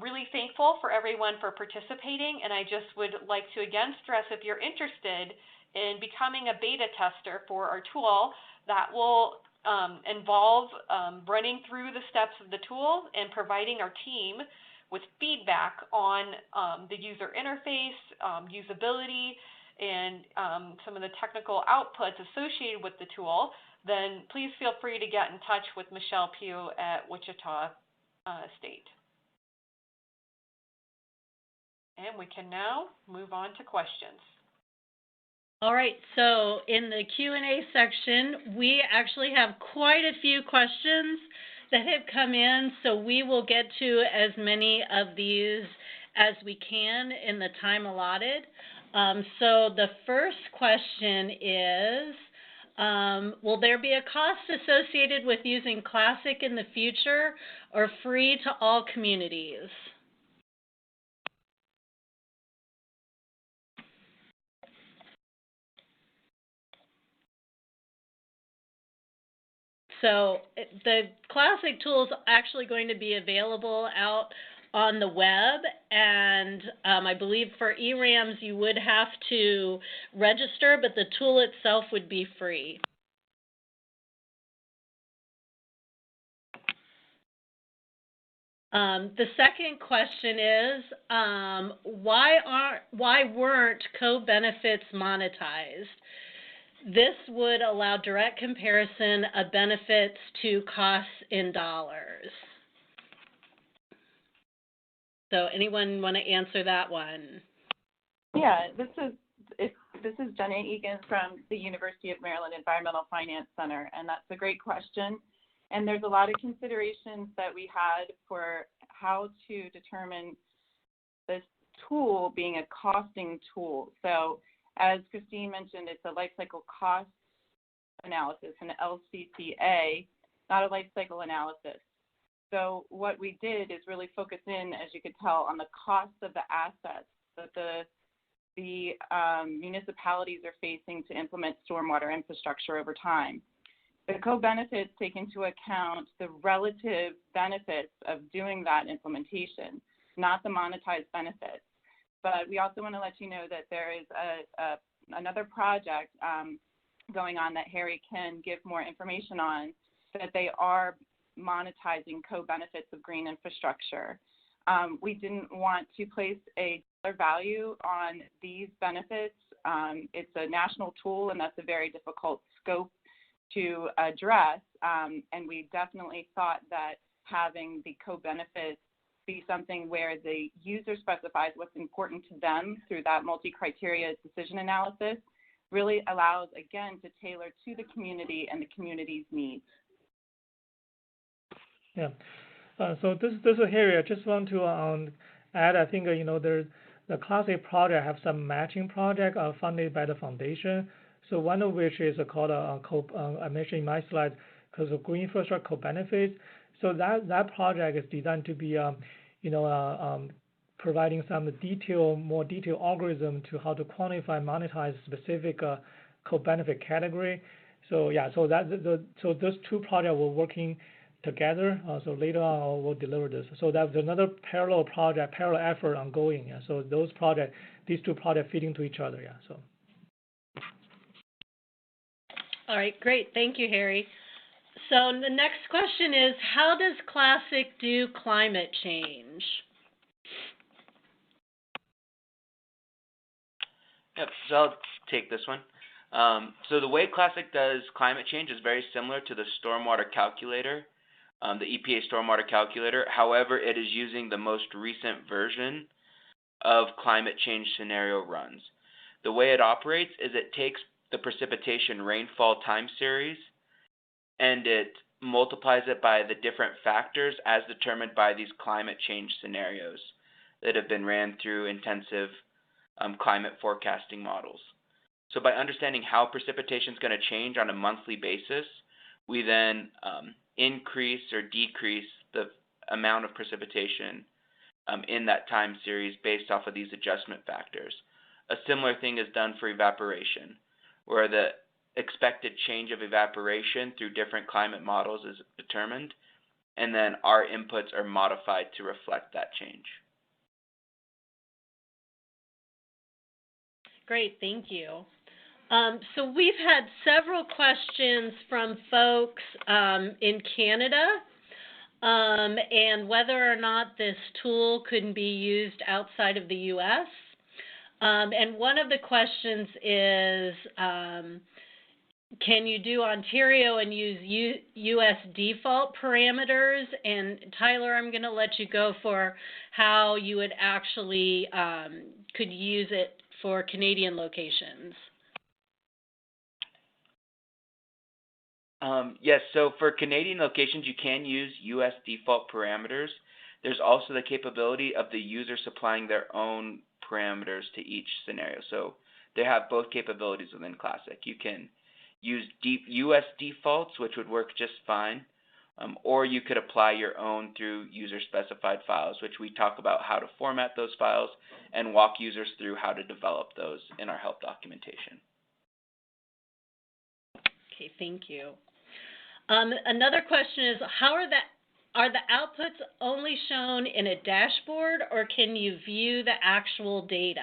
really thankful for everyone for participating, and I just would like to again stress, if you're interested in becoming a beta tester for our tool, that will involve running through the steps of the tool and providing our team with feedback on the user interface, usability, and some of the technical outputs associated with the tool, then please feel free to get in touch with Michelle Pugh at Wichita State. And we can now move on to questions. All right, so in the Q&A section, we actually have quite a few questions that have come in, so we will get to as many of these as we can in the time allotted. So the first question is, will there be a cost associated with using CLASIC in the future, or free to all communities? So the CLASIC tool is actually going to be available out on the web, and I believe for ERAMs you would have to register, but the tool itself would be free. The second question is, why weren't co-benefits monetized? This would allow direct comparison of benefits to costs in dollars. So anyone want to answer that one? Yeah, this is Jenna Egan from the University of Maryland Environmental Finance Center, and that's a great question. And there's a lot of considerations that we had for how to determine this tool being a costing tool. So as Christine mentioned, it's a life cycle cost analysis, an LCCA, not a life cycle analysis. So what we did is really focus in, as you could tell, on the cost of the assets that the municipalities are facing to implement stormwater infrastructure over time. The co-benefits take into account the relative benefits of doing that implementation, not the monetized benefits. But we also want to let you know that there is another project going on that Harry can give more information on, that they are monetizing co-benefits of green infrastructure. We didn't want to place a dollar value on these benefits. It's a national tool, and that's a very difficult scope to address, and we definitely thought that having the co-benefits be something where the user specifies what's important to them through that multi-criteria decision analysis really allows, again, to tailor to the community and the community's needs. Yeah. So this is Harry. I just want to add, I think, there's the CLASIC project have some matching project funded by the foundation. So one of which is called I mentioned in my slide, because of green infrastructure co-benefits. So that project is designed to be providing some more detailed algorithm to how to quantify, monetize specific co-benefit category. So yeah, so those two projects were working together. So later on, we'll deliver this. So that's another parallel project, parallel effort ongoing. Yeah. So these two projects feed into each other. Yeah. So. All right, great. Thank you, Harry. So the next question is, how does CLASIC do climate change? Yep, so I'll take this one. So the way CLASIC does climate change is very similar to the stormwater calculator, the EPA stormwater calculator. However, it is using the most recent version of climate change scenario runs. The way it operates is it takes the precipitation rainfall time series and it multiplies it by the different factors as determined by these climate change scenarios that have been ran through intensive climate forecasting models. So by understanding how precipitation is going to change on a monthly basis, we then increase or decrease the amount of precipitation in that time series based off of these adjustment factors. A similar thing is done for evaporation, where the expected change of evaporation through different climate models is determined, and then our inputs are modified to reflect that change. Great, thank you. So we've had several questions from folks in Canada and whether or not this tool could be used outside of the U.S. And one of the questions is, can you do Ontario and use U.S. default parameters? And Tyler, I'm going to let you go for how you would actually could use it for Canadian locations. Yes, so for Canadian locations, you can use U.S. default parameters. There's also the capability of the user supplying their own parameters to each scenario. So they have both capabilities within CLASIC. You can use U.S. defaults, which would work just fine, or you could apply your own through user-specified files, which we talk about how to format those files and walk users through how to develop those in our help documentation. Okay, thank you. Another question is, are the outputs only shown in a dashboard, or can you view the actual data?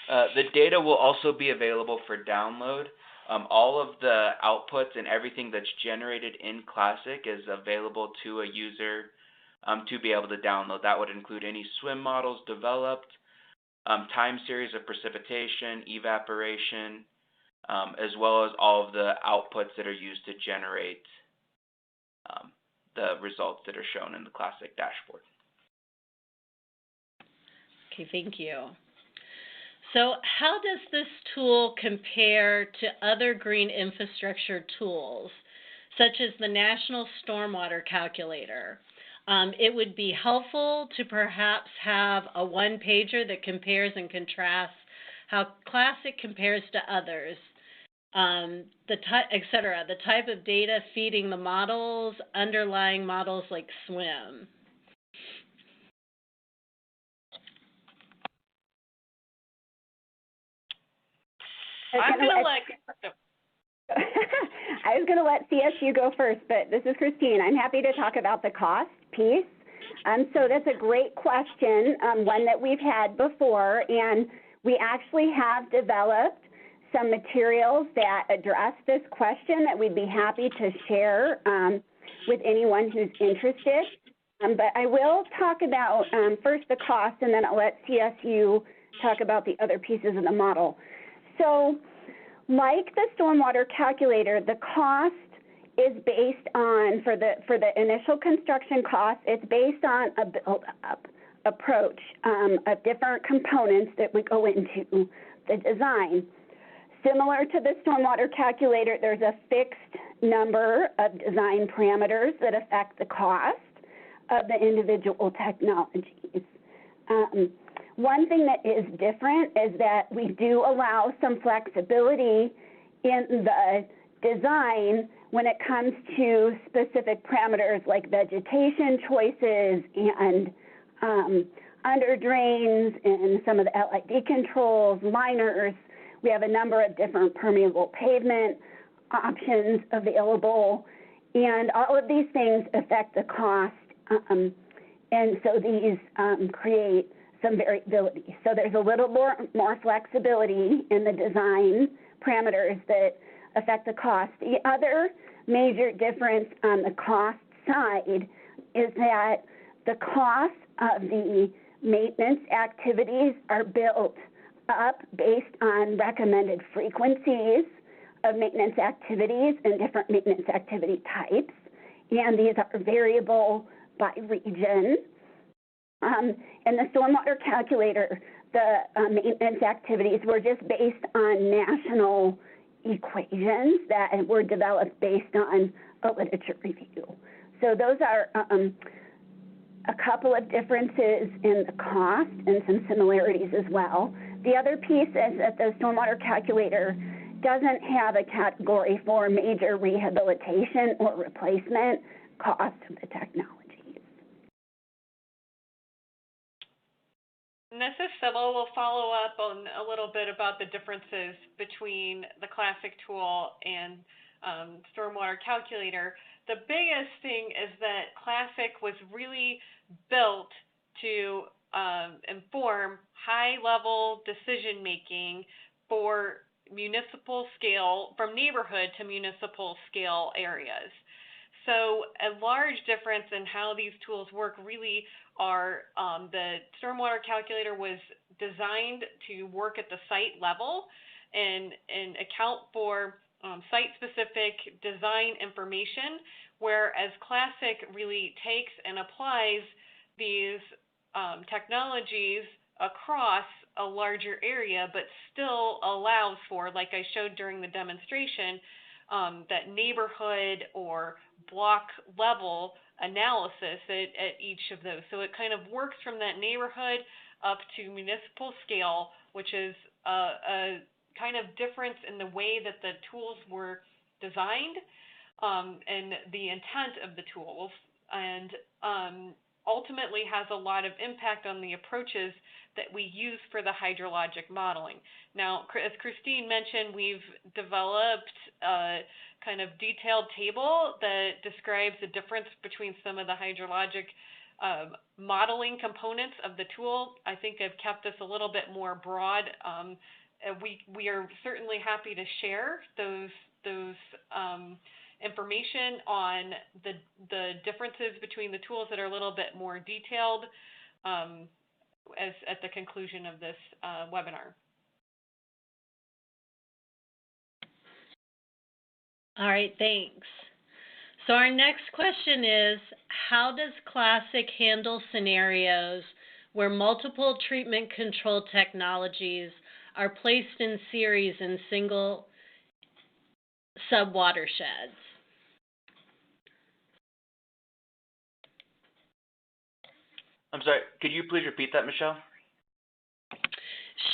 The data will also be available for download. All of the outputs and everything that's generated in CLASIC is available to a user to be able to download. That would include any SWMM models developed, time series of precipitation, evaporation, as well as all of the outputs that are used to generate the results that are shown in the CLASIC dashboard. Okay, thank you. So how does this tool compare to other green infrastructure tools, such as the National Stormwater Calculator? It would be helpful to perhaps have a one-pager that compares and contrasts how CLASIC compares to others, et cetera, the type of data feeding the models, underlying models like SWMM. I'm going to I was going to let CSU go first, but this is Christine. I'm happy to talk about the cost piece. So that's a great question, one that we've had before, and we actually have developed some materials that address this question that we'd be happy to share with anyone who's interested. But I will talk about first the cost, and then I'll let CSU talk about the other pieces of the model. So like the stormwater calculator, the cost is based on, for the initial construction cost, it's based on a build-up approach of different components that would go into the design. Similar to the stormwater calculator, there's a fixed number of design parameters that affect the cost of the individual technologies. One thing that is different is that we do allow some flexibility in the design when it comes to specific parameters like vegetation choices and under drains and some of the LID controls, liners, we have a number of different permeable pavement options available, and all of these things affect the cost, and so these create some variability. So there's a little more flexibility in the design parameters that affect the cost. The other major difference on the cost side is that the cost of the maintenance activities are built up based on recommended frequencies of maintenance activities and different maintenance activity types, and these are variable by region. And the stormwater calculator, the maintenance activities were just based on national equations that were developed based on a literature review. So those are a couple of differences in the cost and some similarities as well. The other piece is that the stormwater calculator doesn't have a category for major rehabilitation or replacement cost of the technologies. And this is Sybil. We'll follow up on a little bit about the differences between the CLASIC tool and Stormwater Calculator. The biggest thing is that CLASIC was really built to inform high-level decision-making for municipal scale, from neighborhood to municipal scale areas. So a large difference in how these tools work really are the Stormwater Calculator was designed to work at the site level and account for site-specific design information, whereas CLASIC really takes and applies these technologies across a larger area, but still allows for, like I showed during the demonstration, that neighborhood or block level analysis at each of those. So it kind of works from that neighborhood up to municipal scale, which is a kind of difference in the way that the tools were designed and the intent of the tools, and ultimately has a lot of impact on the approaches that we use for the hydrologic modeling. Now, as Christine mentioned, we've developed a kind of detailed table that describes the difference between some of the hydrologic modeling components of the tool. I think I've kept this a little bit more broad. We are certainly happy to share those information on the differences between the tools that are a little bit more detailed at the conclusion of this webinar. All right, thanks. So our next question is, how does CLASIC handle scenarios where multiple treatment control technologies are placed in series in single subwatersheds? I'm sorry, could you please repeat that, Michelle?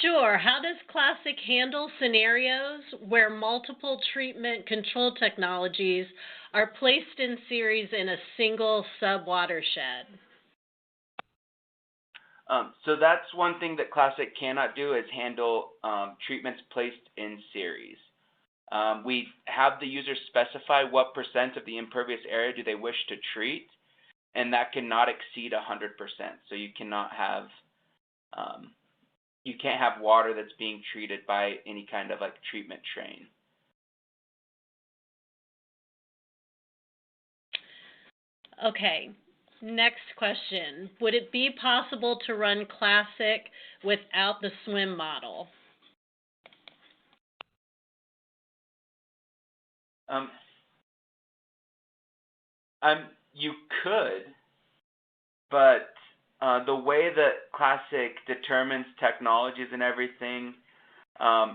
Sure. How does CLASIC handle scenarios where multiple treatment control technologies are placed in series in a single subwatershed? So that's one thing that CLASIC cannot do, is handle treatments placed in series. We have the user specify what % of the impervious area do they wish to treat, and that cannot exceed 100%. So you cannot have you can't have water that's being treated by any kind of like treatment train. Okay, next question. Would it be possible to run CLASIC without the SWMM model? You could, but the way that CLASIC determines technologies and everything,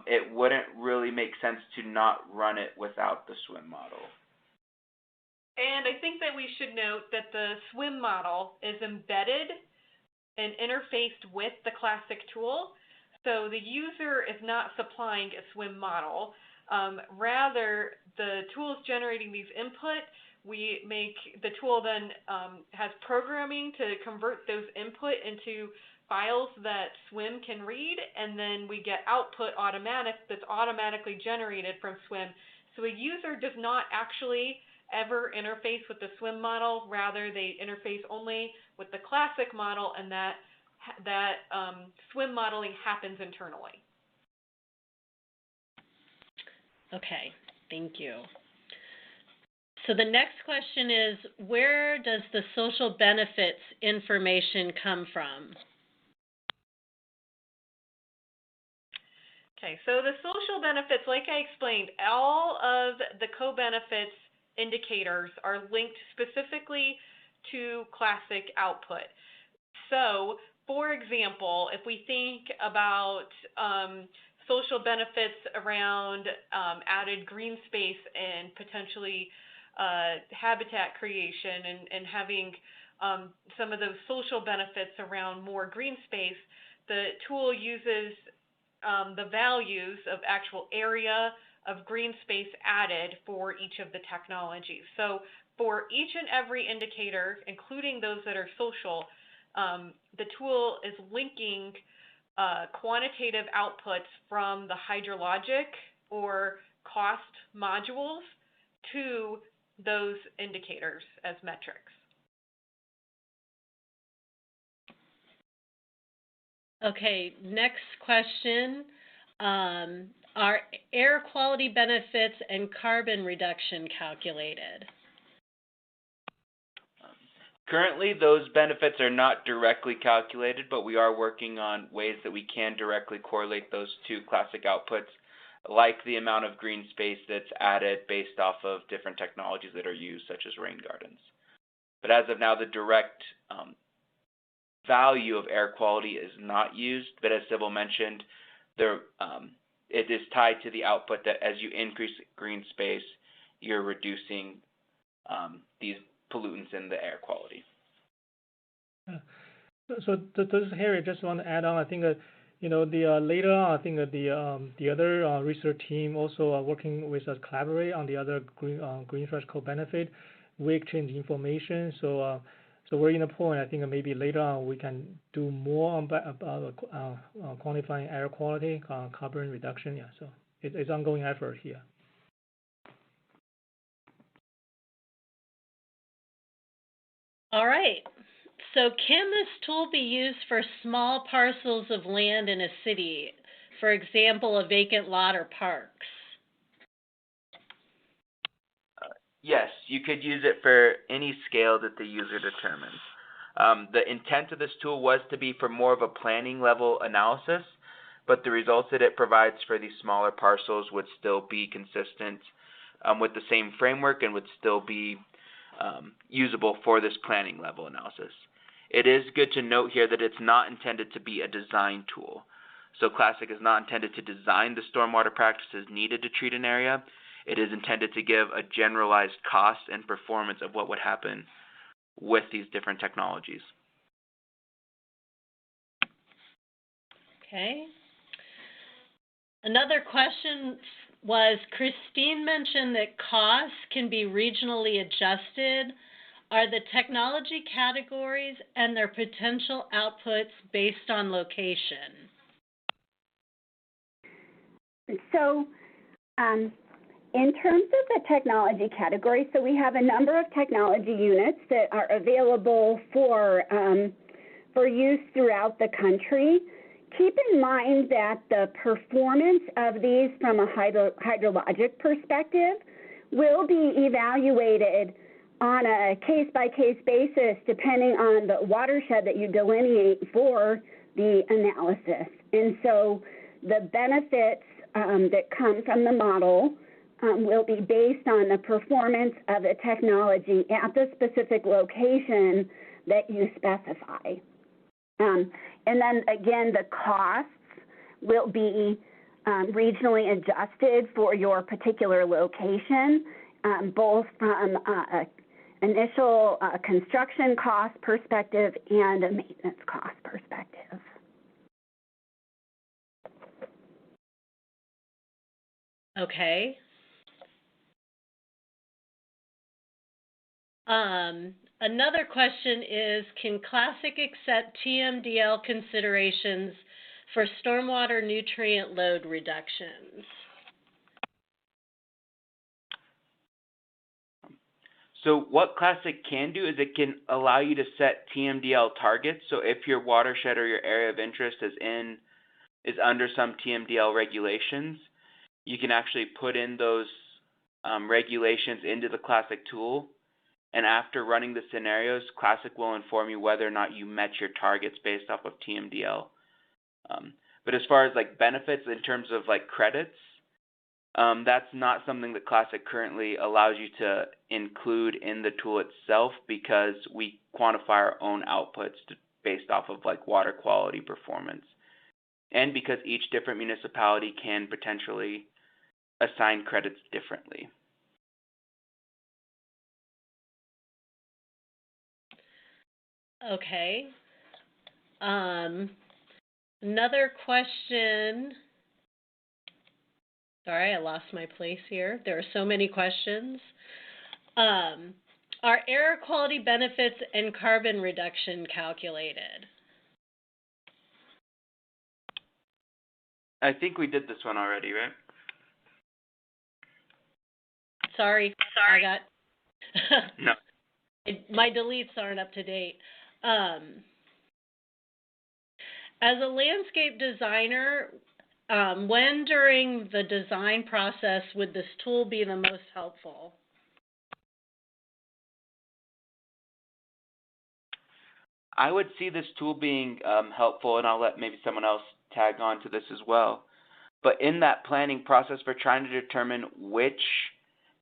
it wouldn't really make sense to not run it without the SWMM model. And I think that we should note that the SWMM model is embedded and interfaced with the CLASIC tool. So the user is not supplying a SWMM model. Rather, the tool is generating these input. The tool then has programming to convert those input into files that SWM can read, and then we get output that's automatically generated from SWM. So a user does not actually ever interface with the SWM model. Rather, they interface only with the CLASIC model, and that SWM modeling happens internally. Okay, thank you. So the next question is, where does the social benefits information come from? Okay, so the social benefits, like I explained, all of the co-benefits indicators are linked specifically to CLASIC output. So, for example, if we think about social benefits around added green space and potentially habitat creation and having some of those social benefits around more green space, the tool uses the values of actual area of green space added for each of the technologies. So for each and every indicator, including those that are social, the tool is linking quantitative outputs from the hydrologic or cost modules to those indicators as metrics. Okay, next question. Are air quality benefits and carbon reduction calculated? Currently, those benefits are not directly calculated, but we are working on ways that we can directly correlate those two CLASIC outputs, like the amount of green space that's added based off of different technologies that are used, such as rain gardens. But as of now, the direct value of air quality is not used, but as Sybil mentioned, it is tied to the output that as you increase green space, you're reducing these pollutants in the air quality. So this is Harry. I just want to add on. I think later on, I think the other research team also are working with us, collaborate on the other green threshold benefit. We exchange information. So we're in a point. I think maybe later on we can do more about quantifying air quality, carbon reduction. Yeah. So it's ongoing effort here. All right. So can this tool be used for small parcels of land in a city, for example, a vacant lot or parks? Yes, you could use it for any scale that the user determines. The intent of this tool was to be for more of a planning level analysis, but the results that it provides for these smaller parcels would still be consistent with the same framework and would still be usable for this planning level analysis. It is good to note here that it's not intended to be a design tool. So CLASIC is not intended to design the stormwater practices needed to treat an area. It is intended to give a generalized cost and performance of what would happen with these different technologies. Okay. Another question was, Christine mentioned that costs can be regionally adjusted. Are the technology categories and their potential outputs based on location? So, in terms of the technology category, so we have a number of technology units that are available for use throughout the country. Keep in mind that the performance of these from a hydrologic perspective will be evaluated on a case-by-case basis depending on the watershed that you delineate for the analysis. And so the benefits that come from the model will be based on the performance of the technology at the specific location that you specify. And then again, the costs will be regionally adjusted for your particular location, both from an initial construction cost perspective and a maintenance cost perspective. Okay. Another question is, can CLASIC accept TMDL considerations for stormwater nutrient load reductions? So what CLASIC can do is it can allow you to set TMDL targets. So if your watershed or your area of interest is under some TMDL regulations, you can actually put in those regulations into the CLASIC tool. And after running the scenarios, CLASIC will inform you whether or not you met your targets based off of TMDL. But as far as like benefits in terms of like credits, that's not something that CLASIC currently allows you to include in the tool itself, because we quantify our own outputs based off of like water quality performance. And because each different municipality can potentially assign credits differently. Okay. Another question. Sorry, I lost my place here. There are so many questions. Are air quality benefits and carbon reduction calculated? I think we did this one already, right? Sorry. I got No. My deletes aren't up to date. As a landscape designer, when during the design process would this tool be the most helpful? I would see this tool being helpful, and I'll let maybe someone else tag on to this as well. But in that planning process, we're trying to determine which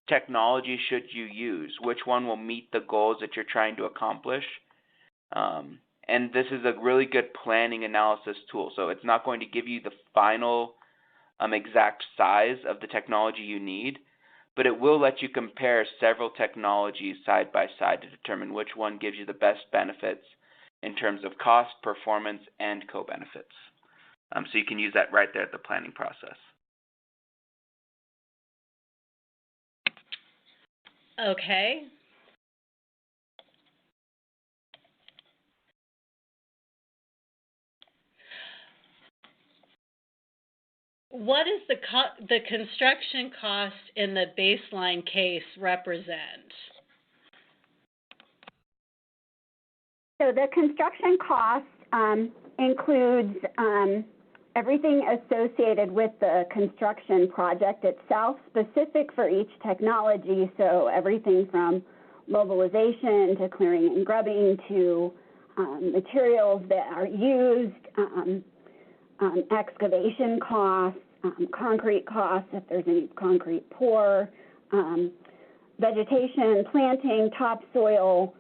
technology should you use, which one will meet the goals that you're trying to accomplish. And this is a really good planning analysis tool. So it's not going to give you the final exact size of the technology you need, but it will let you compare several technologies side by side to determine which one gives you the best benefits in terms of cost, performance, and co-benefits. So you can use that right there at the planning process. Okay. What is the construction cost in the baseline case represent? So the construction cost includes everything associated with the construction project itself, specific for each technology. So everything from mobilization to clearing and grubbing to materials that are used, excavation costs, concrete costs if there's any concrete pour, vegetation, planting, topsoil.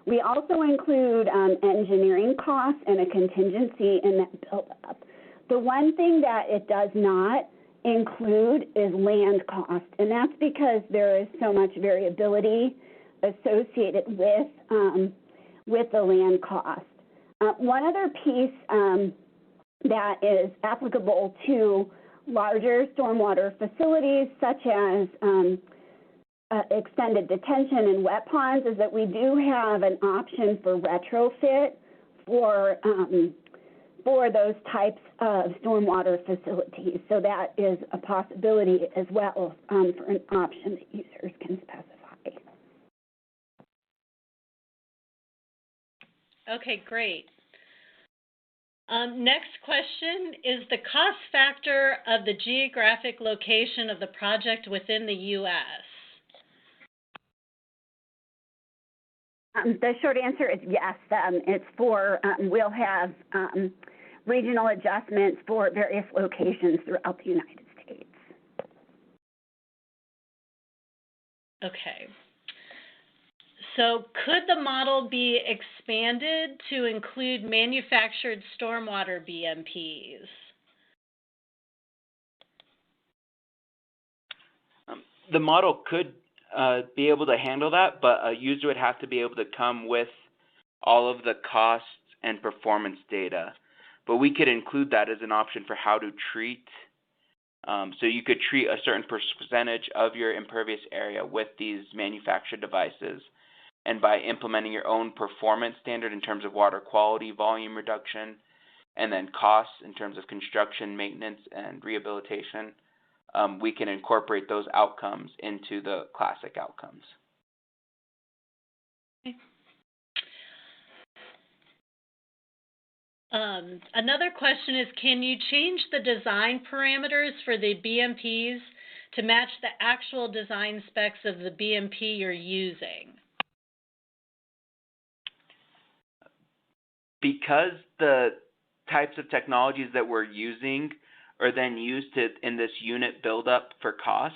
We also include engineering costs and a contingency in that buildup. The one thing that it does not include is land cost, and that's because there is so much variability associated with the land cost. One other piece that is applicable to larger stormwater facilities, such as extended detention and wet ponds, is that we do have an option for retrofit for those types of stormwater facilities. So that is a possibility as well for an option that users can specify. Okay, great. Next question is the cost factor of the geographic location of the project within the U.S. The short answer is yes. It's for, we'll have regional adjustments for various locations throughout the United States. Okay. So could the model be expanded to include manufactured stormwater BMPs? The model could be able to handle that, but a user would have to be able to come with all of the costs and performance data. But we could include that as an option for how to treat So you could treat a certain percentage of your impervious area with these manufactured devices. And by implementing your own performance standard in terms of water quality, volume reduction, and then costs in terms of construction, maintenance, and rehabilitation, we can incorporate those outcomes into the CLASIC outcomes. Another question is, can you change the design parameters for the BMPs to match the actual design specs of the BMP you're using? Because the types of technologies that we're using are then used in this unit buildup for cost,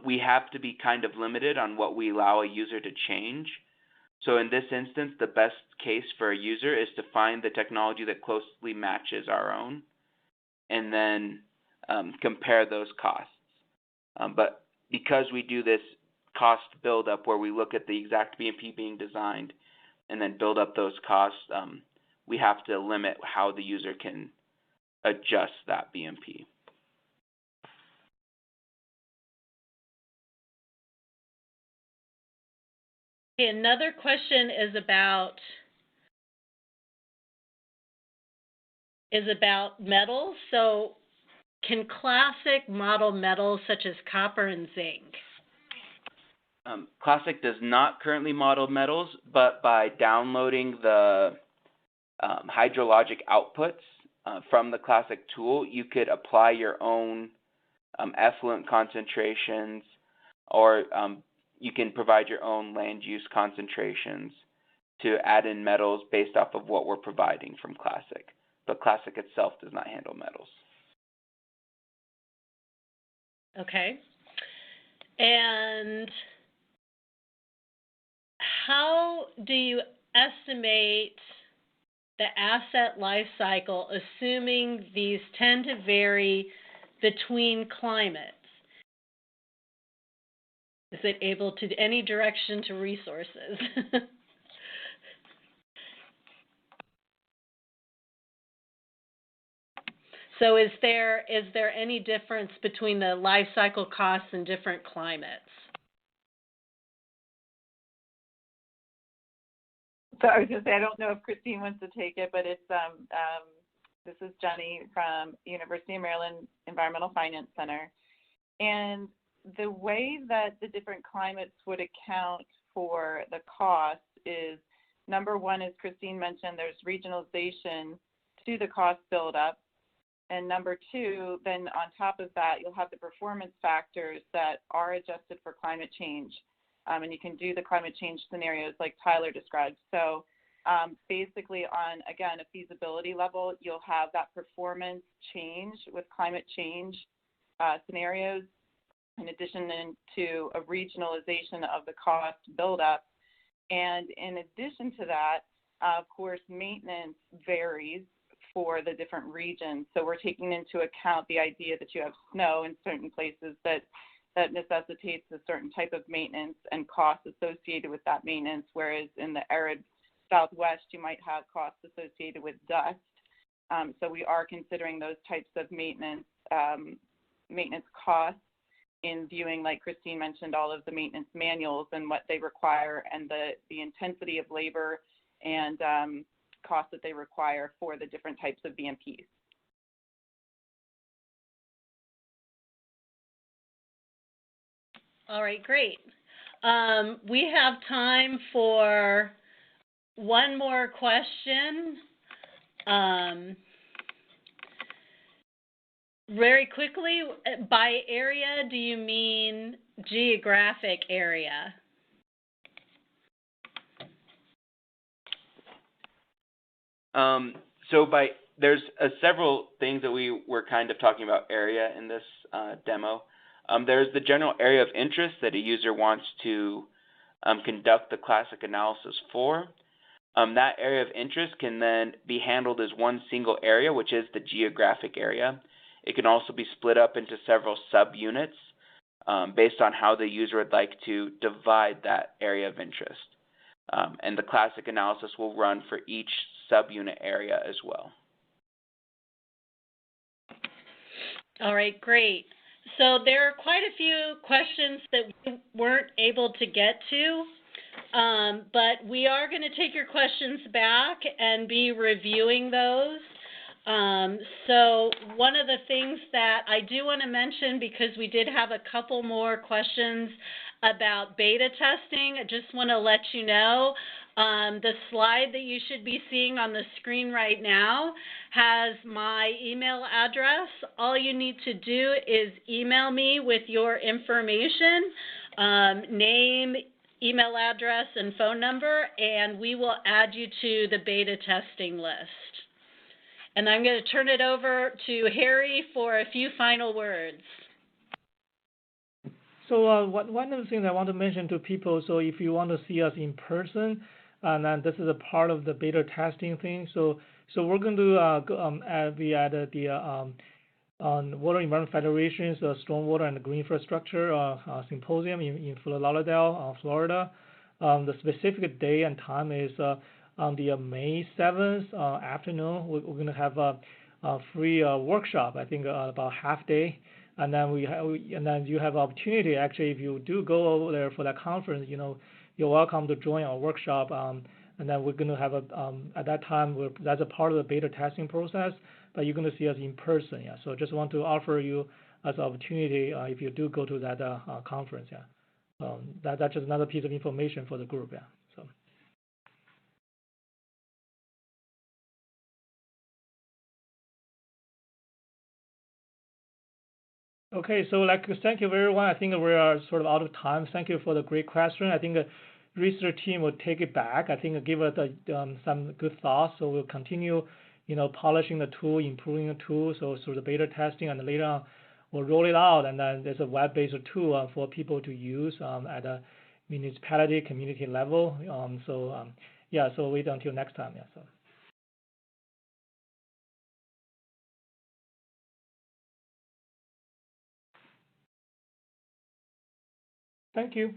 we have to be kind of limited on what we allow a user to change. So in this instance, the best case for a user is to find the technology that closely matches our own and then compare those costs. But because we do this cost buildup where we look at the exact BMP being designed and then build up those costs, we have to limit how the user can adjust that BMP. Okay, another question is about metals. So can CLASIC model metals such as copper and zinc? CLASIC does not currently model metals, but by downloading the hydrologic outputs from the CLASIC tool, you could apply your own effluent concentrations, or you can provide your own land use concentrations to add in metals based off of what we're providing from CLASIC. But CLASIC itself does not handle metals. Okay. And how do you estimate the asset life cycle, assuming these tend to vary between climates? Is it able to any direction to resources? So is there any difference between the life cycle costs in different climates? So I was going to say, I don't know if Christine wants to take it, but it's this is Jenny from University of Maryland Environmental Finance Center. And the way that the different climates would account for the cost is, number one, as Christine mentioned, there's regionalization to the cost buildup. And number two, then on top of that, you'll have the performance factors that are adjusted for climate change. And you can do the climate change scenarios like Tyler described. So basically on, again, a feasibility level, you'll have that performance change with climate change scenarios, in addition to a regionalization of the cost buildup. And in addition to that, of course, maintenance varies for the different regions. So we're taking into account the idea that you have snow in certain places that necessitates a certain type of maintenance and costs associated with that maintenance, whereas in the arid Southwest, you might have costs associated with dust. So we are considering those types of maintenance costs in viewing, like Christine mentioned, all of the maintenance manuals and what they require and the intensity of labor and costs that they require for the different types of BMPs. All right, great. We have time for one more question. Very quickly, by area, do you mean geographic area? There's several things that we were kind of talking about area in this demo. There's the general area of interest that a user wants to conduct the CLASIC analysis for. That area of interest can then be handled as one single area, which is the geographic area. It can also be split up into several subunits based on how the user would like to divide that area of interest. And the CLASIC analysis will run for each subunit area as well. All right, great. So there are quite a few questions that we weren't able to get to, but we are going to take your questions back and be reviewing those. So one of the things that I do want to mention, because we did have a couple more questions about beta testing, I just want to let you know the slide that you should be seeing on the screen right now has my email address. All you need to do is email me with your information, name, email address, and phone number, and we will add you to the beta testing list. And I'm going to turn it over to Harry for a few final words. So one of the things I want to mention to people, so if you want to see us in person, and then this is a part of the beta testing thing. So we're going to be at the Water Environment Federation's Stormwater and Green Infrastructure Symposium in Fort Lauderdale, Florida. The specific day and time is on the May 7th afternoon. We're going to have a free workshop, I think about half day. And then you have opportunity, actually, if you do go over there for that conference, you're welcome to join our workshop. And then we're going to have at that time, that's a part of the beta testing process, but you're going to see us in person. Yeah. So just want to offer you as an opportunity if you do go to that conference. Yeah. That's just another piece of information for the group. Yeah. So. Okay, so thank you everyone. I think we are sort of out of time. Thank you for the great question. I think the research team will take it back. I think give it some good thoughts. So we'll continue, polishing the tool, improving the tool. So through the beta testing, and later on we'll roll it out. And then there's a web-based tool for people to use at a municipality, community level. Yeah. So wait until next time. Yeah. So. Thank you.